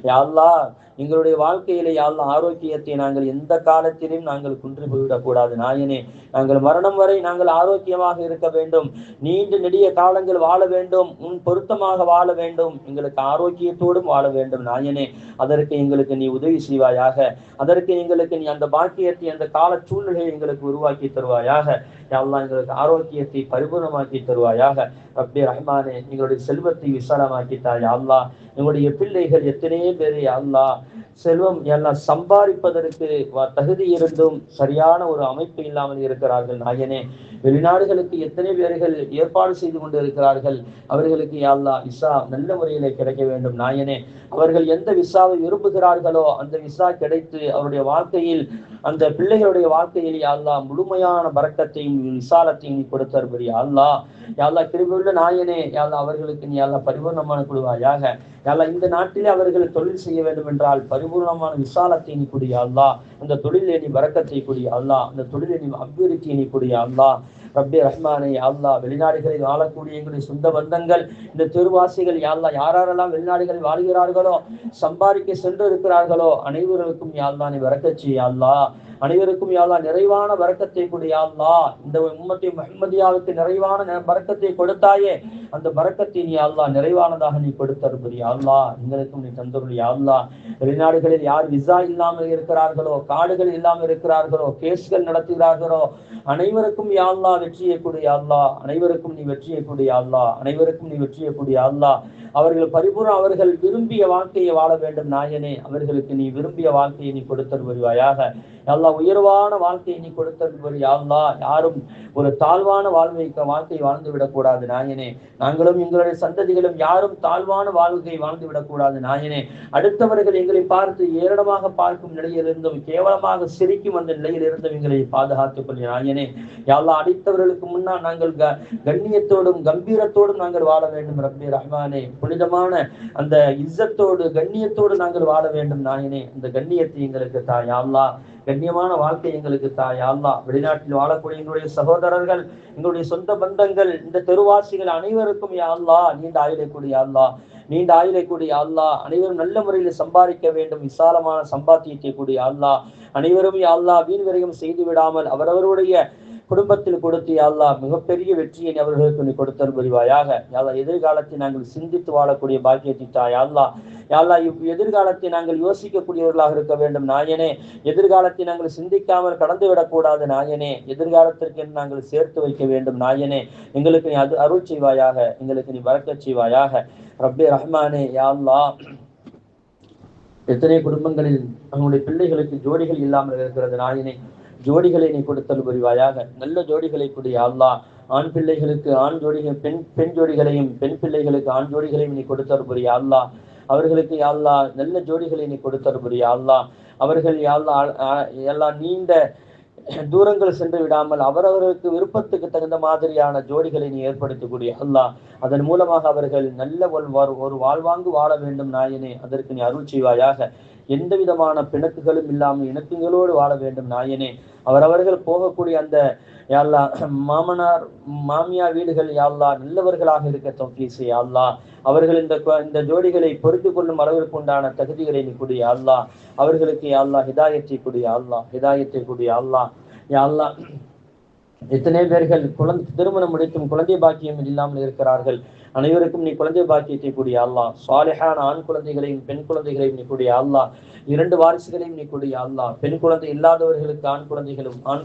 யா அல்லாஹ், எங்களுடைய வாழ்க்கையிலே யா அல்லாஹ் ஆரோக்கியத்தை நாங்கள் எந்த காலத்திலும் நாங்கள் குன்றி போய்விடக்கூடாது நாயனே. நாங்கள் மரணம் வரை நாங்கள் ஆரோக்கியமாக இருக்க வேண்டும், நீண்ட நெடிய காலங்கள் வாழ வேண்டும், உன் பொருத்தமாக வாழ வேண்டும், எங்களுக்கு ஆரோக்கியத்தோடும் வாழ வேண்டும் நாயனே. அதற்கு எங்களுக்கு நீ உதவி செய்வாயாக. அதற்கு எங்களுக்கு நீ அந்த பாக்கியத்தை அந்த கால சூழ்நிலையை எங்களுக்கு உருவாக்கி தருவாயாக. யா அல்லாஹ், எங்களுக்கு ஆரோக்கியத்தை பரிபூர்ணமாக்கி தருவாயாக. ரப்பே ரஹ்மானே, எங்களுடைய செல்வத்தை விசாலமாக்கித்தா யா அல்லாஹ். எங்களுடைய பிள்ளைகள் எத்தனையோ பேர் யா அல்லாஹ் செல்வம் எல்லாம் சம்பாதிப்பதற்கு தகுதி இருந்தும் சரியான ஒரு அமைப்பு இல்லாமல் இருக்கிறார்கள் நாயனே. வெளிநாடுகளுக்கு எத்தனை பேர்கள் ஏற்பாடு செய்து கொண்டு இருக்கிறார்கள். அவர்களுக்கு யா அல்லாஹ் விசா நல்ல முறையில கிடைக்க வேண்டும் நாயனே. அவர்கள் எந்த விசாவை விரும்புகிறார்களோ அந்த விசா கிடைத்து அவருடைய வாழ்க்கையில் அந்த பிள்ளைகளுடைய வாழ்க்கையில் யா அல்லாஹ் முழுமையான பரக்கத்தையும் விசாலத்தையும் நீ கொடுத்தருபடி யா அல்லாஹ். யா அல்லாஹ், கிருபையுள்ள நாயனே. யா அல்லாஹ், அவர்களுக்கு நீ யா அல்லாஹ் பரிபூர்ணமான கொடுவாயாக. யா அல்லாஹ், இந்த நாட்டிலே அவர்கள் தொழில் செய்ய வேண்டும் என்றால் பரிபூர்ணமான விசாலத்தை நீ கொடு யா அல்லாஹ். அந்த தொழிலை நீ பரக்கத்தை கொடு யா அல்லாஹ். அந்த தொழிலை நீ அபிவிருத்தியை நீ கொடு யா அல்லாஹ். ரப்பே ரஹ்மானே, யா அல்லாஹ், வெளிநாடுகளில் வாழக்கூடிய எங்களுடைய சொந்த பந்தங்கள் இந்த தெருவாசிகள் யா அல்லாஹ் யாரெல்லாம் வெளிநாடுகளில் வாழ்கிறார்களோ சம்பாதிக்க சென்று இருக்கிறார்களோ அனைவருக்கும் யா அல்லாஹ் நீ பரக்கத் செய் யா அல்லாஹ். அனைவருக்கும் யா அல்லாஹ் நிறைவான பரக்கத்தை கொடு யா அல்லாஹ். இந்த உம்மத்தி முஹம்மதியாவுக்கு நிறைவான பரக்கத்தை கொடுத்தாயே, அந்த பரக்கத்தை நீ யா அல்லாஹ் நிறைவானதாக நீ கொடுத்தருள் யா அல்லாஹ். எங்களுக்கும் நீ தந்தருள் யா அல்லாஹ். வெளிநாடுகளில் யார் விசா இல்லாமல் இருக்கிறார்களோ, காடுகள் இல்லாமல் இருக்கிறார்களோ, கேஸ்கள் நடத்துகிறார்களோ அனைவருக்கும் யா அல்லாஹ் வெற்றியை கொடு யா அல்லாஹ். அனைவருக்கும் நீ வெற்றியை கொடு யா அல்லாஹ். அனைவருக்கும் நீ வெற்றியை கொடு யா அல்லாஹ். அவர்கள் அவர்கள் விரும்பிய வாழ்க்கையை வாழ வேண்டும் நாயனே. அவர்களுக்கு நீ விரும்பிய வாழ்க்கையை நீ கொடுத்தல் புரிவாயாக. யா உயர்வான வாழ்க்கையை நீ கொடுத்தல் புரியா அல்லாஹ். யாரும் ஒரு தாழ்வான வாழ்க்கை வாழ்ந்து விடக்கூடாது நாயனே. நாங்களும் எங்களுடைய சந்ததிகளும் யாரும் தாழ்வான வாழ்க்கை வாழ்ந்து விடக்கூடாது நாயனே. அடுத்தவர்கள் எங்களை பார்த்து ஏளனமாக பார்க்கும் நிலையிலிருந்தும் கேவலமாக சிரிக்கும் அந்த நிலையிலிருந்தும் எங்களை பாதுகாத்துக் கொள்ள நாயனே. யா அல்லாஹ், அடித்தவர்களுக்கு முன்னால் நாங்கள் கண்ணியத்தோடும் கம்பீரத்தோடும் நாங்கள் வாழ வேண்டும் ரப்பி ரஹ்மானே. புனிதமான அந்த இஸ்ஸத்தோடு கண்ணியத்தோடு நாங்கள் வாழ வேண்டும் நாயனே. அந்த கண்ணியத்தை எங்களுக்கு தா யா அல்லாஹ். கண்ணியமான வாழ்க்கை எங்களுக்கு தா யா அல்லாஹ். வெளிநாட்டில் வாழக்கூடிய எங்களுடைய சகோதரர்கள், எங்களுடைய சொந்த பந்தங்கள், இந்த தெருவாசிகள் அனைவருக்கும் யா அல்லாஹ் நீண்ட ஆயுளை கூடிய அல்லாஹ், நீண்ட ஆயுளை கூடிய அல்லாஹ். அனைவரும் நல்ல முறையில் சம்பாதிக்க வேண்டும், விசாலமான சம்பாத்தியத்தை கூடிய அல்லாஹ். அனைவரும் யா அல்லாஹ் வீண் விரயம் செய்து விடாமல் அவரவருடைய குடும்பத்தில் கொடுத்து யா அல்லாஹ் மிகப்பெரிய வெற்றியை அவர்களுக்கு நீ கொடுத்தல் புரிவாயாக. யா அல்லாஹ், எதிர்காலத்தை நாங்கள் சிந்தித்து வாழக்கூடிய பாக்கியத்தை தா யா அல்லாஹ். யா அல்லாஹ், எதிர்காலத்தை நாங்கள் யோசிக்கக்கூடியவர்களாக இருக்க வேண்டும் நாயனே. எதிர்காலத்தை நாங்கள் சிந்திக்காமல் கடந்து விடக்கூடாது நாயனே. எதிர்காலத்திற்கு நாங்கள் சேர்த்து வைக்க வேண்டும் நாயனே. எங்களுக்கு நீ அருள் செய்வாயாக, எங்களுக்கு நீ பரக்கத் செய்வாயாக ரப்பி ரஹ்மானே. யா அல்லாஹ், எத்தனை குடும்பங்களில் அவங்களுடைய பிள்ளைகளுக்கு ஜோடிகள் இல்லாமல் இருக்கிறது நாயனே. ஜோடிகளை நீ கொடுத்தல் புரிவாயாக. நல்ல ஜோடிகளை கொடு யா அல்லாஹ். ஆண் பிள்ளைகளுக்கு ஆண் ஜோடிகள், பெண் ஜோடிகளையும், பெண் பிள்ளைகளுக்கு ஆண் ஜோடிகளையும் நீ கொடுத்தல் புரியா அல்லாஹ். அவர்களுக்கு யா அல்லாஹ் நல்ல ஜோடிகளை நீ கொடுத்தல் புரியா அல்லாஹ். அவர்கள் யா அல்லாஹ் எல்லாம் நீண்ட தூரங்கள் சென்று விடாமல் அவரவர்களுக்கு விருப்பத்துக்கு தகுந்த மாதிரியான ஜோடிகளை நீ ஏற்படுத்தக்கூடிய அல்லாஹ். அதன் மூலமாக அவர்கள் நல்ல ஒரு வாழ்வாங்கு வாழ வேண்டும் நாயனே. அதற்கு நீ அருள் செய்வாயாக. எந்த விதமான பிணக்குகளும் இல்லாமல் இணக்கங்களோடு வாழ வேண்டும் நாயனே. அவரவர்கள் போகக்கூடிய அந்த யா அல்லாஹ் மாமனார் மாமியார் வீடுகள் யா அல்லாஹ் நல்லவர்களாக இருக்க தௌஃபீக் செய் யா அல்லாஹ். அவர்கள் இந்த ஜோடிகளை பொறுத்து கொள்ளும் அளவிற்கு உண்டான தகுதிகளை நீ கொடு யா அல்லாஹ். அவர்களுக்கு யா அல்லாஹ் ஹிதாயத்தை கொடு யா அல்லாஹ், ஹிதாயத்தை கொடு யா அல்லாஹ். யா அல்லாஹ், எத்தனை பேர்கள் திருமணம் முடித்தும் குழந்தை பாக்கியம் இல்லாமல் இருக்கிறார்கள். அனைவருக்கும் நீ குழந்தை பாக்கியத்தை கூடிய அல்லாஹ். சாலிஹான ஆண் குழந்தைகளையும் பெண் குழந்தைகளையும் நீ கூடிய அல்லாஹ். 2 வாரிசுகளையும் நீ கூடிய அல்லாஹ். பெண் குழந்தை இல்லாதவர்களுக்கு ஆண் குழந்தைகளும், ஆண்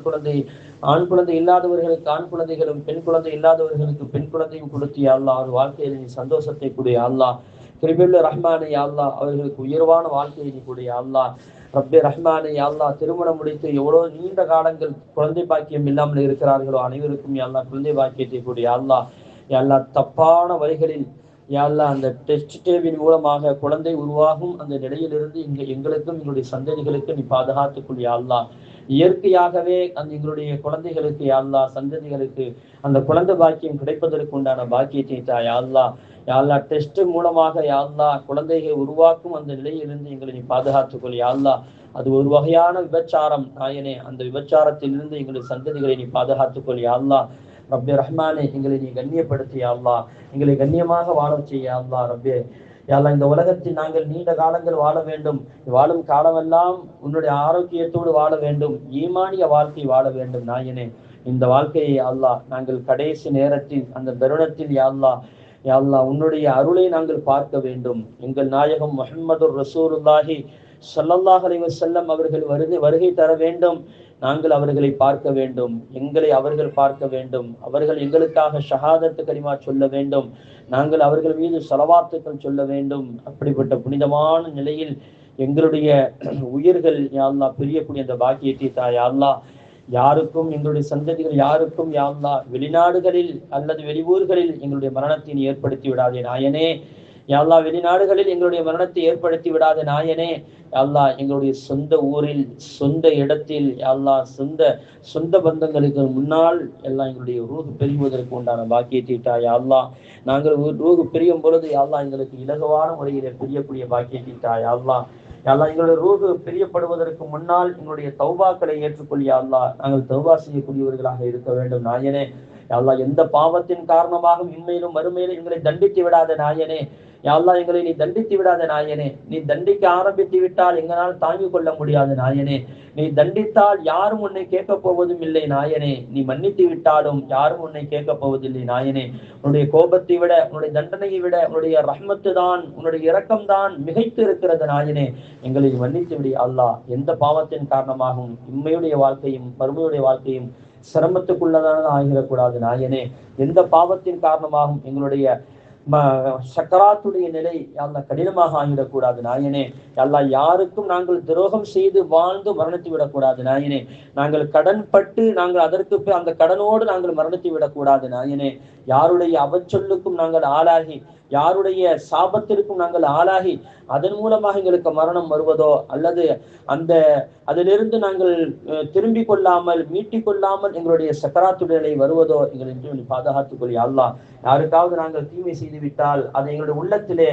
குழந்தை இல்லாதவர்களுக்கு ஆண் குழந்தைகளும், பெண் குழந்தை இல்லாதவர்களுக்கு பெண் குழந்தையும் கொடுத்திய அல்லாஹ். ஒரு வாழ்க்கையில் நீ சந்தோஷத்தை கூடிய அல்லாஹ். கிருபையுள்ள ரஹ்மானே யா அல்லாஹ், அவர்களுக்கு உயர்வான வாழ்க்கையை நீ கூடிய அல்லாஹ். ரப்பே ரஹ்மானே யா அல்லாஹ், திருமணம் முடித்து எவ்வளவு நீண்ட காலங்கள் குழந்தை பாக்கியம் இல்லாமல் இருக்கிறார்களோ அனைவருக்கும் யா அல்லாஹ் குழந்தை பாக்கியத்தை கூடிய அல்லாஹ். யா அல்லாஹ், தப்பான வழிகளில் யா அல்லாஹ் அந்த டெஸ்ட் டேபின் மூலமாக குழந்தை உருவாகும் அந்த நிலையிலிருந்து எங்களுக்கும் எங்களுடைய சந்ததிகளுக்கு நீ பாதுகாத்துக்கொள் யா அல்லாஹ். இயற்கையாகவே அந்த எங்களுடைய குழந்தைகளுக்கு யா அல்லாஹ் சந்ததிகளுக்கு அந்த குழந்தை பாக்கியம் கிடைப்பதற்கு உண்டான பாக்கியத்தை தா யா அல்லாஹ். யா அல்லாஹ், டெஸ்ட் மூலமாக யா அல்லாஹ் குழந்தைகளை உருவாக்கும் அந்த நிலையிலிருந்து எங்களை நீ பாதுகாத்துக்கொள் யா அல்லாஹ். அது ஒரு வகையான விபச்சாரம் நாயனே. அந்த விபச்சாரத்திலிருந்து எங்களுடைய சந்ததிகளை நீ பாதுகாத்துக்கொள் யா அல்லாஹ். ரப்பே ரஹ்மானே, எங்களை நீ கண்ணியப்படுத்தி யா அல்லாஹ். எங்களை கண்ணியமாக வாழ செய்ய யா அல்லாஹ். ரப்பே யா அல்லாஹ், இந்த உலகத்தில் நாங்கள் நீண்ட காலங்கள் வாழ வேண்டும். வாழும் காலமெல்லாம் உன்னுடைய ஆரோக்கியத்தோடு வாழ வேண்டும், ஈமானிய வாழ்க்கை வாழ வேண்டும் நாயனே. இந்த வாழ்க்கையை அல்லாஹ் நாங்கள் கடைசி நேரத்தில் அந்த தருணத்தில் யா அல்லாஹ் யா அல்லாஹ் உன்னுடைய அருளை நாங்கள் பார்க்க வேண்டும். எங்கள் நாயகம் முஹம்மது ரசூலுல்லாஹி ஸல்லல்லாஹு அலைஹி வஸல்லம் அவர்கள் வருகை தர வேண்டும். நாங்கள் அவர்களை பார்க்க வேண்டும், எங்களை அவர்கள் பார்க்க வேண்டும். அவர்கள் எங்களுக்காக ஷஹாதத்து கலிமா சொல்ல வேண்டும். நாங்கள் அவர்கள் மீது ஸலவாத்துக்கள் சொல்ல வேண்டும். அப்படிப்பட்ட புனிதமான நிலையில் எங்களுடைய உயிர்கள் யா அல்லாஹ் பிரியக்கூடிய அந்த பாக்கியத்தை தா யா அல்லாஹ். யாருக்கும் எங்களுடைய சந்ததிகள் யாருக்கும் யா அல்லாஹ் வெளிநாடுகளில் அல்லது வெளியூர்களில் எங்களுடைய மரணத்தை ஏற்படுத்தி விடாதே நாயனே. யா அல்லாஹ், வெளிநாடுகளில் எங்களுடைய மரணத்தை ஏற்படுத்தி விடாத நாயனே. யா அல்லாஹ், எங்களுடைய சொந்த ஊரில் சொந்த இடத்தில் யா அல்லாஹ் சொந்த பந்தங்களுக்கு முன்னால் எல்லாம் எங்களுடைய ரூஹ் பிரிவதற்கு உண்டான பாக்கியத்தை தா யா அல்லாஹ். நாங்கள் ரூஹ் பிரியும் பொழுது யா அல்லாஹ் எங்களுக்கு இலகுவான முறையில பிரியக்கூடிய பாக்கியத்தை தா யா அல்லாஹ். யா அல்லாஹ், எங்களுடைய ரூஹ் பிரியப்படுவதற்கு முன்னால் எங்களுடைய தௌபாக்களை ஏற்றுக்கொள் யா அல்லாஹ். நாங்கள் தௌபா செய்யக்கூடியவர்களாக இருக்க வேண்டும் நாயனே. யா அல்லாஹ், எந்த பாவத்தின் காரணமாக இன்மையிலும் மறுமையிலும் எங்களை தண்டித்து விடாத நாயனே. யா அல்லாஹ், எங்களை நீ தண்டித்து விடாத நாயனே. நீ தண்டிக்க ஆரம்பித்து விட்டால் எங்களால் தாங்கிக் கொள்ள முடியாது நாயனே. நீ தண்டித்தால் யாரும் உன்னை கேட்க போவதும் இல்லை நாயனே. நீ மன்னித்து விட்டாலும் யாரும் உன்னை கேட்க போவதில்லை நாயனே. உன்னுடைய கோபத்தை விட, உன்னுடைய தண்டனையை விட உன்னுடைய ரஹ்மத்து தான், உன்னுடைய இரக்கம் தான் மிகைத்து இருக்கிறது நாயனே. எங்களை மன்னித்து விடு அல்லாஹ். எந்த பாவத்தின் காரணமாகவும் இம்மையுடைய வாழ்க்கையும் மறுமையுடைய வாழ்க்கையும் சிரமத்துக்குள்ளதாக ஆகிடக்கூடாது நாயனே. எந்த பாவத்தின் காரணமாகவும் எங்களுடைய சக்கராத்துடைய நிலை யாழ்லா கடினமாக ஆகிவிடக்கூடாது நாயனே. யாழ்லா யாருக்கும் நாங்கள் துரோகம் செய்து வாழ்ந்து மரணித்து விடக்கூடாது நாயனே. நாங்கள் கடன் பட்டு நாங்கள் அதற்கு அந்த கடனோடு நாங்கள் மரணித்து விடக்கூடாது நாயனே. யாருடைய அவச்சொல்லுக்கும் நாங்கள் ஆளாகி, யாருடைய சாபத்திற்கும் நாங்கள் ஆளாகி அதன் மூலமாக எங்களுக்கு மரணம் வருவதோ அல்லது அதிலிருந்து நாங்கள் திரும்பிக் கொள்ளாமல் மீட்டிக் கொள்ளாமல் எங்களுடைய சக்கராத்துடைய நிலை வருவதோ எங்களை பாதுகாத்துக் கொள் யா அல்லாஹ். யாருக்காவது நாங்கள் தீமை செய்து விட்டால் அதை எங்களுடைய உள்ளத்திலே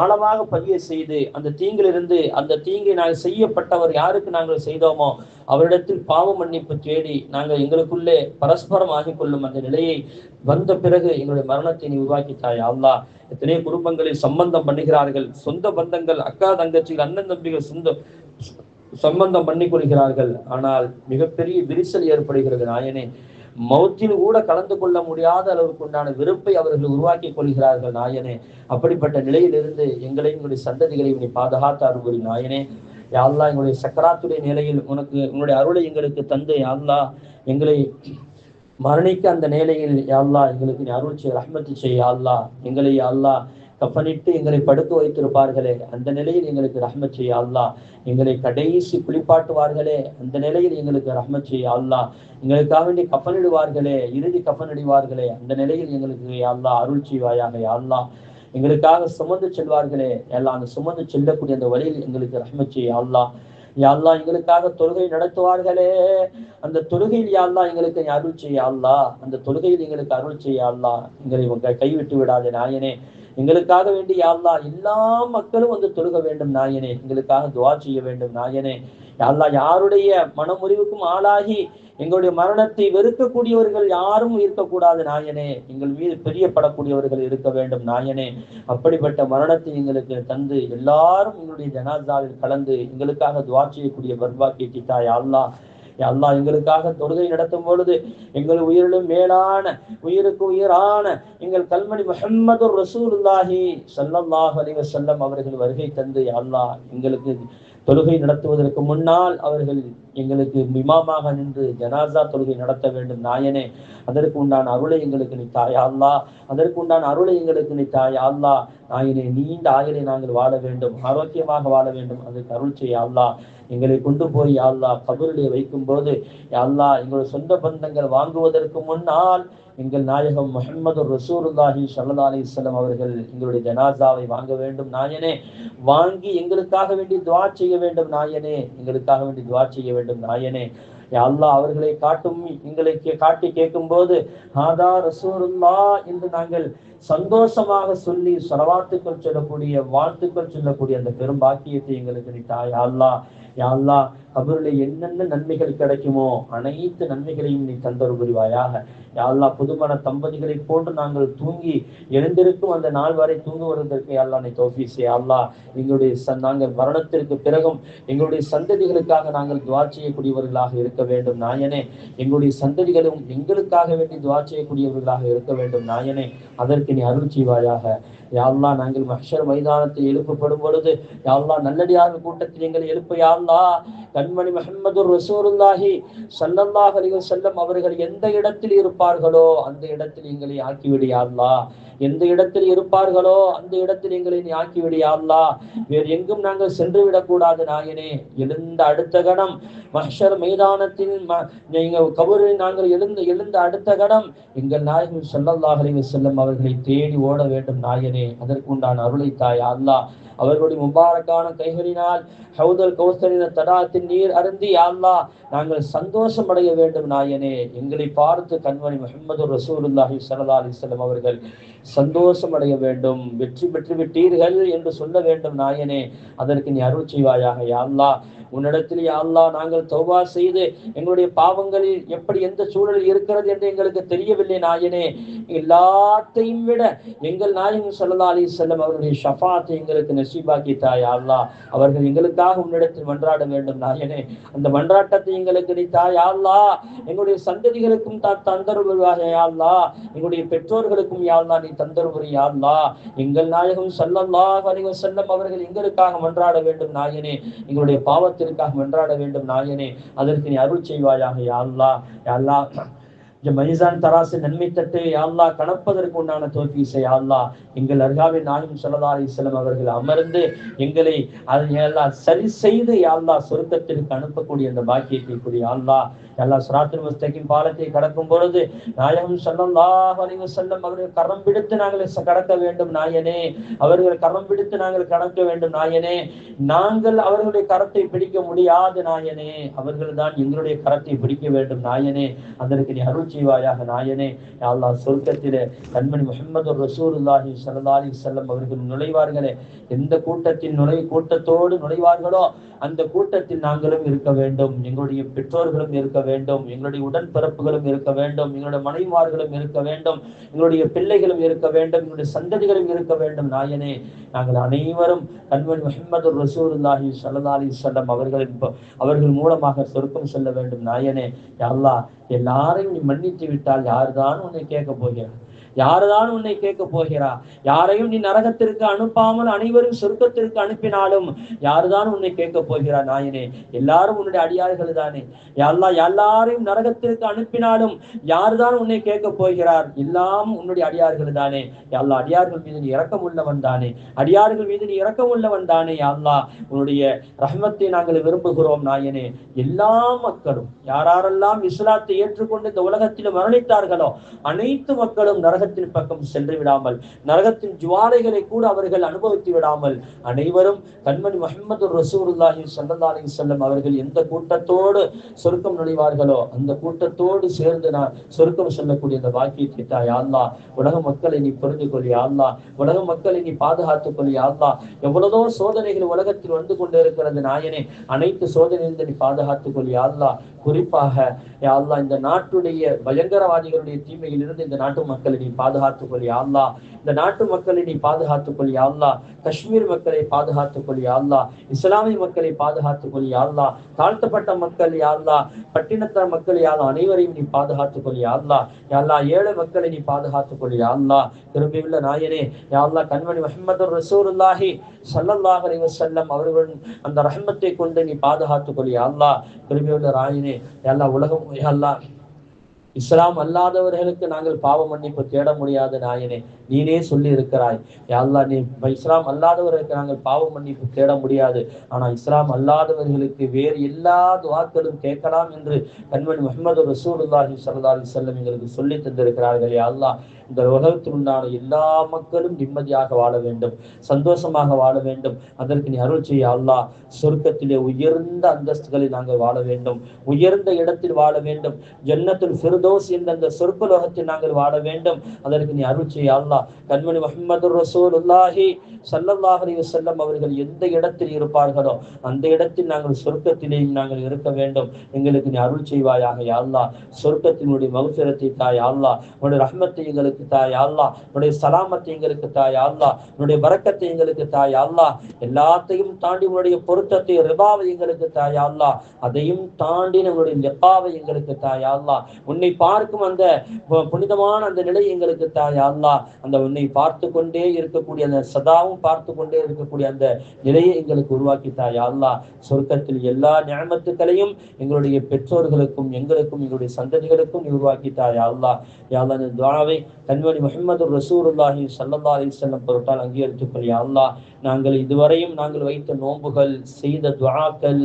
ஆழமாக பதிய செய்து அந்த தீங்கிலிருந்து அந்த தீங்கை நாங்கள் செய்யப்பட்டவர் யாருக்கு நாங்கள் செய்தோமோ அவரிடத்தில் பாவ மன்னிப்பு தேடி நாங்கள் எங்களுக்குள்ளே பரஸ்பரம் ஆகிக் கொள்ளும் அந்த நிலையை வந்த பிறகு எங்களுடைய மரணத்தை நீ உருவாக்கித்தாய் அல்லாஹ். எத்தனையோ குடும்பங்களில் சம்பந்தம் பண்ணுகிறார்கள், சொந்த பந்தங்கள், அக்கா தங்கச்சிகள், அண்ணன் தம்பிகள் சம்பந்தம் பண்ணி கொள்கிறார்கள். ஆனால் மிகப்பெரிய விரிசல் ஏற்படுகிறது நாயனே. மௌத்தில் கூட கலந்து கொள்ள முடியாத அளவுக்கு உண்டான வெறுப்பை அவர்கள் உருவாக்கி கொள்கிறார்கள் நாயனே. அப்படிப்பட்ட நிலையிலிருந்து எங்களையும் எங்களுடைய சந்ததிகளையும் நீ பாதுகாத்து அருள்புரி நாயனே. யா அல்லாஹ், எங்களுடைய சக்கராத்துடைய நிலையில் உன்னுடைய அருளை எங்களுக்கு தந்து யா அல்லாஹ் எங்களை மரணிக்க அந்த நிலையில் யா அல்லாஹ் எங்களுக்கு நீ அருள் செய்ய, ரஹ்மத்து செய்ய யா அல்லாஹ். எங்களை யா அல்லாஹ் கஃனிட்டு எங்களை படுக்க வைத்திருப்பார்களே அந்த நிலையில் எங்களுக்கு ரஹ்மத் செய்ய அல்லாஹ். எங்களை கடைசி குளிப்பாட்டுவார்களே அந்த நிலையில் எங்களுக்கு ரஹ்மத் செய்ய அல்லாஹ். எங்களுக்காக வேண்டி கஃனிடுவார்களே, இறுதி கஃனிடுவார்களே அந்த நிலையில் எங்களுக்கு யா அல்லாஹ் அருள் செய்வாயாக யா அல்லாஹ். எங்களுக்காக சுமந்து செல்வார்களே எல்லாம் அந்த சுமந்து செல்லக்கூடிய அந்த வழியில் எங்களுக்கு ரஹ்மத் செய்ய அல்லாஹ். யா அல்லாஹ், எங்களுக்காக தொழுகை நடத்துவார்களே அந்த தொழுகையில் யா அல்லாஹ் எங்களுக்கு அருள் செய்ய அல்லாஹ். அந்த தொழுகையில் எங்களுக்கு அருள் செய்ய அல்லாஹ். எங்களை கைவிட்டு விடாதே நாயனே. எங்களுக்காக வேண்டி யா அல்லாஹ் எல்லா மக்களும் வந்து தொழுக வேண்டும் நாயனே. எங்களுக்காக துஆ செய்ய வேண்டும் நாயனே. யா அல்லாஹ், யாருடைய மனமுறிவுக்கும் ஆளாகி எங்களுடைய மரணத்தை வெறுக்கக்கூடியவர்கள் யாரும் இருக்கக்கூடாது நாயனே. எங்கள் மீது பிரியப்படக்கூடியவர்கள் இருக்க வேண்டும் நாயனே. அப்படிப்பட்ட மரணத்தை எங்களுக்கு தந்து எல்லாரும் எங்களுடைய ஜனாசாவில் கலந்து எங்களுக்காக துஆ செய்யக்கூடிய பர்பாக்கியை கிட்டாய் அல்லாஹ். யா அல்லாஹ், எங்களுக்காக தொழுகை நடத்தும் பொழுது எங்கள் உயிரிலும் மேலான உயிருக்கு உயிரான எங்கள் கல்மணி முஹம்மது ரசூலுல்லாஹி ஸல்லல்லாஹு அலைஹி வஸல்லம் அவர்கள் வருகை தந்து யா அல்லாஹ் எங்களுக்கு தொழுகை நடத்துவதற்கு முன்னால் அவர்கள் எங்களுக்கு இமாமாக நின்று ஜனாசா தொழுகை நடத்த வேண்டும் நாயனே. அதற்கு உண்டான அருளை எங்களுக்கு நீ தாயா அல்லாஹ். அதற்கு உண்டான அருளை எங்களுக்கு நீ தாயா அல்லாஹ். நாயனே, நீண்ட ஆயுளை நாங்கள் வாழ வேண்டும், ஆரோக்கியமாக வாழ வேண்டும். அதற்கு அருள் செய்ய அல்லாஹ். எங்களை கொண்டு போய் யா அல்லாஹ் கபரிலே வைக்கும் போது யா அல்லாஹ் எங்களுடைய சொந்த பந்தங்கள் வாங்குவதற்கு முன்னால் எங்கள் நாயகம் முஹம்மது ரசூலுல்லாஹி ஸல்லல்லாஹு அலைஹி வஸல்லம் அவர்கள் எங்களுடைய ஜனாசாவை வாங்க வேண்டும் நாயனே. வாங்கி எங்களுக்காக வேண்டி துஆ செய்ய வேண்டும் நாயனே. எங்களுக்காக வேண்டி துஆ செய்ய வேண்டும் நாயனே. யா அல்லாஹ், அவர்களை எங்களை காட்டி கேட்கும் போது ஹாதா ரசூலுல்லாஹ் என்று நாங்கள் சந்தோஷமாக சொல்லி ஸலவாத்துக்கள் சொல்லக்கூடிய, வாழ்த்துக்கள் சொல்லக்கூடிய அந்த பெரும் பாக்கியத்தை எங்களுக்கு நீ தாயா அல்லாஹ். யா அல்லாஹ், கபரிலே என்னென்ன நன்மைகள் கிடைக்குமோ அனைத்து நன்மைகளையும் நீ தந்தருள் புரிவாயாக. யா அல்லாஹ், புதுமண தம்பதிகளை போன்று நாங்கள் தூங்கி எழுந்திருக்கும் அந்த நாள் வரை தூங்குவதற்கு யா அல்லாஹ் நீ தௌஃபீக் செய்ய அல்லாஹ். எங்களுடைய நாங்கள் மரணத்திற்கு பிறகும் எங்களுடைய சந்ததிகளுக்காக நாங்கள் துஆ செய்யக்கூடியவர்களாக இருக்க வேண்டும் நாயனே. எங்களுடைய சந்ததிகளும் எங்களுக்காக வேண்டி துஆ செய்யக்கூடியவர்களாக இருக்க வேண்டும் நாயனே. அதற்கு நீ அருள் செய்வாயாக. யா அல்லாஹ், நாங்கள் மஹ்ஷர் மைதானத்தில் எழுப்பப்படும் பொழுது யா அல்லாஹ் நல்லடியார்கள் கூட்டத்தில் எங்களை எழுப்ப யா அல்லாஹ். கண்மணி முஹம்மது ரசூலுல்லாஹி ஸல்லல்லாஹு அலைஹி வஸல்லம் அவர்கள் எந்த இடத்தில் இருப்பார்களோ அந்த இடத்தில் எங்களை ஆக்கிவிடு யா அல்லாஹ். எந்த இடத்தில் இருப்பார்களோ அந்த இடத்தில் எங்களை நீ ஆக்கிவிடு யா அல்லாஹ். வேறு எங்கும் நாங்கள் சென்று விடக்கூடாது நாயனே. எழுந்த அடுத்த கணம் மஹ்ஷர் மைதானத்தில் கபரில் நாங்கள் எழுந்த அடுத்த கணம் எங்கள் நாயகம் ஸல்லல்லாஹு அலைஹி வஸல்லம் அவர்களை தேடி ஓட வேண்டும் நாயனே. அதற்குண்டான அருளை தாய் அல்லாஹ். அவர்களுடைய முபாரக்கான கைகளினால் ஹவுதல் கௌசரின் தடாகத்தின் நீர் அருந்தி யா அல்லாஹ் நாங்கள் சந்தோஷம் அடைய வேண்டும் நாயனே. எங்களை பார்த்து கண்மணி முஹம்மது ரசூலுல்லாஹி ஸல்லல்லாஹு அலைஹி வஸல்லம் அவர்கள் சந்தோஷம் அடைய வேண்டும், வெற்றி பெற்று விட்டீர்கள் என்று சொல்ல வேண்டும் நாயனே. அதற்கு நீ அருள் செய்வாயாக யா அல்லாஹ். உன்னிடத்தில் யா அல்லாஹ் நாங்கள் தௌபா செய்து எங்களுடைய பாவங்களில் எப்படி எந்த சூழலில் இருக்கிறது என்று எங்களுக்கு தெரியவில்லை நாயனே. எல்லாத்தையும் விட எங்கள் நாயகம் ஸல்லல்லாஹு அலைஹி வஸல்லம் அவர்களுடைய ஷஃபாத்தை எங்களுக்கு நசீபாக்கி தா யா அல்லாஹ். அவர்கள் எங்களுக்காக உன்னிடத்தில் மன்றாட வேண்டும் நாயனே. அந்த மன்றாட்டத்தை எங்களுக்கு நீ தா யா அல்லாஹ். எங்களுடைய சந்ததிகளுக்கும் தந்தருள்வாக யா அல்லாஹ். எங்களுடைய பெற்றோர்களுக்கும் யா அல்லாஹ் நீ தந்தருள் யா அல்லாஹ். எங்கள் நாயகம் ஸல்லல்லாஹு அலைஹி வஸல்லம் அவர்கள் எங்களுக்காக மன்றாட வேண்டும் நாயனே. எங்களுடைய பாவத்திற்காக மன்றாட வேண்டும் நாயனே. அதற்கு நீ அருள் செய்வாயாக யா அல்லாஹ். யா அல்லாஹ், மைசான் தராசு நன்மை தட்டு யாழ்லா கணப்பதற்கு உண்டான தோஃபீஸை யாழ்லா எங்கள் அருகாவில் நாயகம் ஸல்லல்லாஹு அலைஹி வஸல்லம் அவர்கள் அமர்ந்து எங்களை அதை எல்லாம் சரி செய்து யாழ்லா சொர்க்கத்திற்கு அனுப்பக்கூடிய அந்த பாக்கியத்தை கூடிய யாழ்லா எல்லா சிராத்துல் முஸ்தகீம் பாலத்தை கடக்கும் பொழுது நாயகம் ஸல்லல்லாஹு அலைஹி வஸல்லம் அவர்கள் கரம் பிடித்து நாங்கள் கடக்க வேண்டும் நாயனே, அவர்கள் கரம் பிடித்து நாங்கள் கடக்க வேண்டும் நாயனே. நாங்கள் அவர்களுடைய கரத்தை பிடிக்க முடியாது நாயனே, அவர்கள் தான் எங்களுடைய கரத்தை பிடிக்க வேண்டும் நாயனே. அதற்கு நீ அருள் செய்வாயாக நாயனே. யா அல்லாஹ், சொர்க்கத்திலே கண்மணி முஹம்மது ரசூலுல்லாஹி ஸல்லல்லாஹு அலைஹி வஸல்லம் அவர்கள் நுழைவார்களே, எந்த கூட்டத்தோடு நுழைவார்களோ அந்த கூட்டத்தில் நாங்களும் இருக்க வேண்டும், எங்களுடைய பெற்றோர்களும் இருக்க வேண்டும், எங்களுடைய உடன்பிறப்புகளும் இருக்க வேண்டும், எங்களுடைய மனைவிமார்களும் இருக்க வேண்டும், எங்களுடைய பிள்ளைகளும் இருக்க வேண்டும், எங்களுடைய சந்ததிகளும் இருக்க வேண்டும் நாயனே. நாங்கள் அனைவரும் கண்மணி முஹம்மது ரசூலுல்லாஹி ஸல்லல்லாஹு அலைஹி வஸல்லம் அவர்கள் மூலமாக சொர்க்கம் செல்ல வேண்டும் நாயனே. யா அல்லாஹ், எல்லாரையும் நீ மன்னித்து விட்டால் யாருதான் உன்னை கேட்க போகிறார்? யாருதான் உன்னை கேட்க போகிறா? யாரையும் நீ நரகத்திற்கு அனுப்பாமல் அனைவரும் சொர்க்கத்திற்கு அனுப்பினாலும் யாருதான் உன்னை கேட்க போகிறா நாயனே? எல்லாரும் உன்னுடைய அடியார்கள் தானே. எல்லாரையும் நரகத்திற்கு அனுப்பினாலும் யாருதான் உன்னை கேட்க போகிறார்? எல்லாம் உன்னுடைய அடியார்கள் தானே. எல்லா அடியார்கள் மீது நீ இரக்கம் உள்ளவன் தானே, அடியார்கள் மீது நீ இரக்கம் உள்ளவன் தானே. அல்லா, உன்னுடைய ரஹ்மத்தை நாங்கள் விரும்புகிறோம் நாயனே. எல்லா மக்களும் யாரெல்லாம் இஸ்லாத்தை ஏற்றுக்கொண்டு இந்த உலகத்தில் மரணித்தார்களோ அனைத்து மக்களும் நரகத்தின் பக்கம் சென்று விடாமல், நரகத்தின் ஜுவாலைகளை கூட அவர்கள் அனுபவித்து விடாமல், அனைவரும் கண்மணி முஹம்மது ரசூலுல்லாஹி ஸல்லல்லாஹு அலைஹி வஸல்லம் அவர்கள் எந்த கூட்டத்தோடு சொர்க்கம் நுழைவார்களோ அந்த கூட்டத்தோடு சேர்ந்து நான் சொர்க்கம் செல்லக்கூடிய அந்த வாக்கியத்தை தா யா அல்லாஹ். உலக மக்களை நீ புரிந்து கொள் யா அல்லாஹ், உலக மக்களை நீ பாதுகாத்துக் கொள் யா அல்லாஹ். எவ்வளவோ சோதனைகள் உலகத்தில் வந்து கொண்டு இருக்கிறது நாயனே, அனைத்து சோதனையிலிருந்து நீ பாதுகாத்துக் கொள் யா அல்லாஹ். குறிப்பாக யா அல்லாஹ், இந்த நாட்டுடைய பயங்கரவாதிகளுடைய தீமையிலிருந்து இந்த நாட்டு மக்களை நீ பாதுகாத்துக் கொள் யா அல்லாஹ். இந்த நாட்டு மக்களை நீ பாதுகாத்துக் கொள் யா அல்லாஹ். காஷ்மீர் மக்களை பாதுகாத்துக் கொள் யா அல்லாஹ். இஸ்லாமிய மக்களை பாதுகாத்துக் கொள் யா அல்லாஹ். தாழ்த்தப்பட்ட மக்கள் யா அல்லாஹ், பட்டினத்தார் மக்கள் யா அல்லாஹ், அனைவரையும் நீ பாதுகாத்துக் கொள் யா அல்லாஹ். யா அல்லாஹ், ஏழை மக்களை நீ பாதுகாத்துக் கொள் யா அல்லாஹ். கிருபையுள்ள நாயனே, யா அல்லாஹ், கண்மணி முஹம்மது ரசூலுல்லாஹி ஸல்லல்லாஹு அலைஹி வஸல்லம் அவர்கள் அந்த ரஹ்மத்தை கொண்டு நீ பாதுகாத்துக் கொள் யா அல்லாஹ். கிருபையுள்ள நாயனே, யா அல்லாஹ், உலகம் யா அல்லாஹ், இஸ்லாம் அல்லாதவர்களுக்கு நாங்கள் பாவ மன்னிப்பு தேட முடியாது நாயனே. நீனே சொல்லி இருக்கிறாய் யா அல்லாஹ், நீ இஸ்லாம் அல்லாதவர்களுக்கு நாங்கள் பாவ மன்னிப்பு தேட முடியாது, ஆனா இஸ்லாம் அல்லாதவர்களுக்கு வேறு எல்லா துஆக்களும் கேட்கலாம் என்று கண்மணி முஹம்மது ரசூலுல்லாஹி ஸல்லல்லாஹு அலைஹி வஸல்லம் எங்களுக்கு சொல்லி தந்திருக்கிறார்கள். யா அல்லாஹ், இந்த உலகத்தில் உண்டான எல்லா மக்களும் நிம்மதியாக வாழ வேண்டும், சந்தோஷமாக வாழ வேண்டும். அதற்கு நீ அருள் செய்ய அல்லாஹ். சொர்க்கத்திலே உயர்ந்த அந்தஸ்துகளில் நாங்கள் வாழ வேண்டும், உயர்ந்த இடத்தில் வாழ வேண்டும், ஜன்னத்துல் ஃபிர்தௌஸ் என்ற அந்த சொர்க்கலோகத்தில் நாங்கள் வாழ வேண்டும். அதற்கு நீ அருள் செய்ய அல்லாஹ். கண்மணி முஹம்மது ரசூலுல்லாஹி ஸல்லல்லாஹு அலைஹி வஸல்லம் அவர்கள் எந்த இடத்தில் இருப்பார்களோ அந்த இடத்தில் நாங்கள் சொர்க்கத்திலேயும் நாங்கள் இருக்க வேண்டும். எங்களுக்கு நீ அருள் செய்வாயாக யா அல்லாஹ். சொர்க்கத்தினுடைய மக்ஃபிரத்தை தா யா அல்லாஹ், உன்னுடைய ரஹ்மத்தை எங்களுக்கு தா யா அல்லாஹ், உன்னுடைய சலாமத்தை எங்களுக்கு தா யா அல்லாஹ், உன்னுடைய பரக்கத்தை எங்களுக்கு தா யா அல்லாஹ். எல்லாத்தையும் தாண்டி உன்னுடைய பொருத்தத்தை ரிபாவை எங்களுக்கு தா யா அல்லாஹ், அதையும் தாண்டி நம்முடைய லிகாவை எங்களுக்கு தா யா அல்லாஹ். உன்னை பார்க்கும் அந்த புனிதமான அந்த நிலை எங்களுக்கு தா யா அல்லாஹ். அந்த உன்னை பார்த்து கொண்டே இருக்கக்கூடிய அந்த சதாவும் பார்த்து கொண்டே இருக்கக்கூடிய அந்த நிலையை எங்களுக்கு உருவாக்கி தா யா அல்லாஹ். சொர்க்கத்தில் எல்லா நிஅமத்துக்களையும் எங்களுடைய பெற்றோர்களுக்கும் எங்களுக்கும் எங்களுடைய சந்ததிகளுக்கும் நீ உருவாக்கி தா யா அல்லாஹ். யா அல்லாஹ், இந்த துஆவை கண்மணி முஹம்மது ரசூலுல்லாஹி ஸல்லல்லாஹு அலைஹி வஸல்லம் பொருட்டால் அங்கீகரித்துக்கொள் யா அல்லாஹ். நாங்கள் இதுவரையும் நாங்கள் வைத்த நோன்புகள், செய்த துஆக்கள்,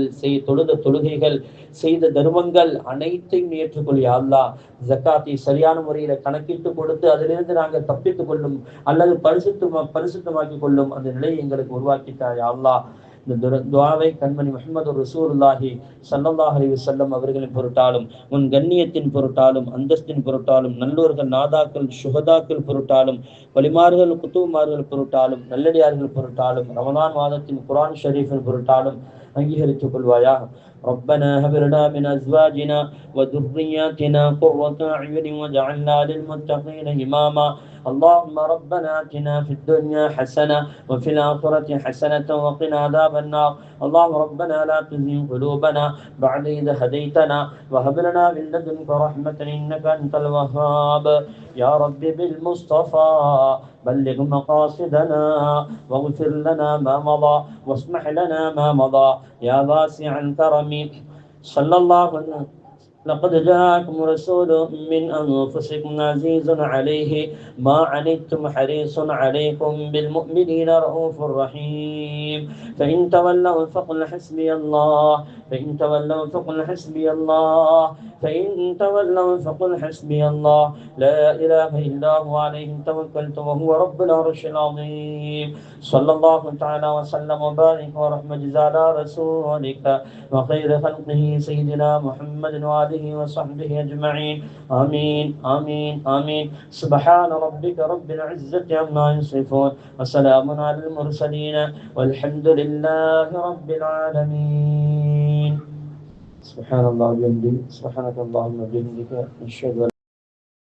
தொழுத தொழுகைகள், செய்த தர்மங்கள் அனைத்தையும் ஏற்றுக்கொள் யா அல்லாஹ். ஜக்காத்தை சரியான முறையில கணக்கிட்டு கொடுத்து அதிலிருந்து நாங்கள் தப்பித்துக் கொள்ளும் அல்லது பரிசுத்தமாக்கி கொள்ளும் அந்த நிலையை எங்களுக்கு உருவாக்கிட்டார் யா அல்லாஹ். இந்த துஆவை கண்மணி முஹம்மது ரசூலுல்லாஹி ஸல்லல்லாஹு அலைஹி வஸல்லம் அவர்களின் பொருட்டாலும், உன் கண்ணியத்தின் பொருட்டாலும், அந்தஸ்தின் பொருட்டாலும், நல்லோர்கள், நாதாக்கள், சுஹதாக்கள் பொருட்டாலும், வலிமார்கள், குத்துமார்கள் பொருட்டாலும், நல்லடியார்கள் பொருட்டாலும், ரமலான் மாதத்தின் குர்ஆன் ஷரீஃபின் பொருட்டாலும் அங்கீகரித்துக் கொள்வாயாக. ربنا هب لنا من ازواجنا وذرياتنا قرة اعين واجعلنا للمتقين اماما. اللهم ربنا آتنا في الدنيا حسنة وفي الآخرة حسنة وقنا عذاب النار. اللهم ربنا لا تزغ قلوبنا بعد إذ هديتنا وهب لنا من لدنك رحمة إنك أنت الوهاب. يا رب بالمصطفى بلغ مقاصدنا واغفر لنا ما مضى واسمح لنا ما مضى يا واسع الكرم. صلى الله لقد جاءكم رسول من أنفسكم عزيز عليه ما عنتم حريص عليكم بالمؤمنين رؤوف رحيم فإن تولوا فقل حسبي الله فإن تولوا فقل حسبي الله فإن تولوا فقل حسبي الله لا إله إلا هو عليه توكلت وهو رب العرش العظيم صلى الله تعالى وسلم وبارك ورحمة على رسولك وخير خلقه سيدنا محمد وآله وصحبه أجمعين آمين آمين آمين سبحان ربك رب العزة عما يصفون وسلام على المرسلين والحمد لله رب العالمين سبحان الله وبحمده سبحانك اللهم وبحمدك نشهد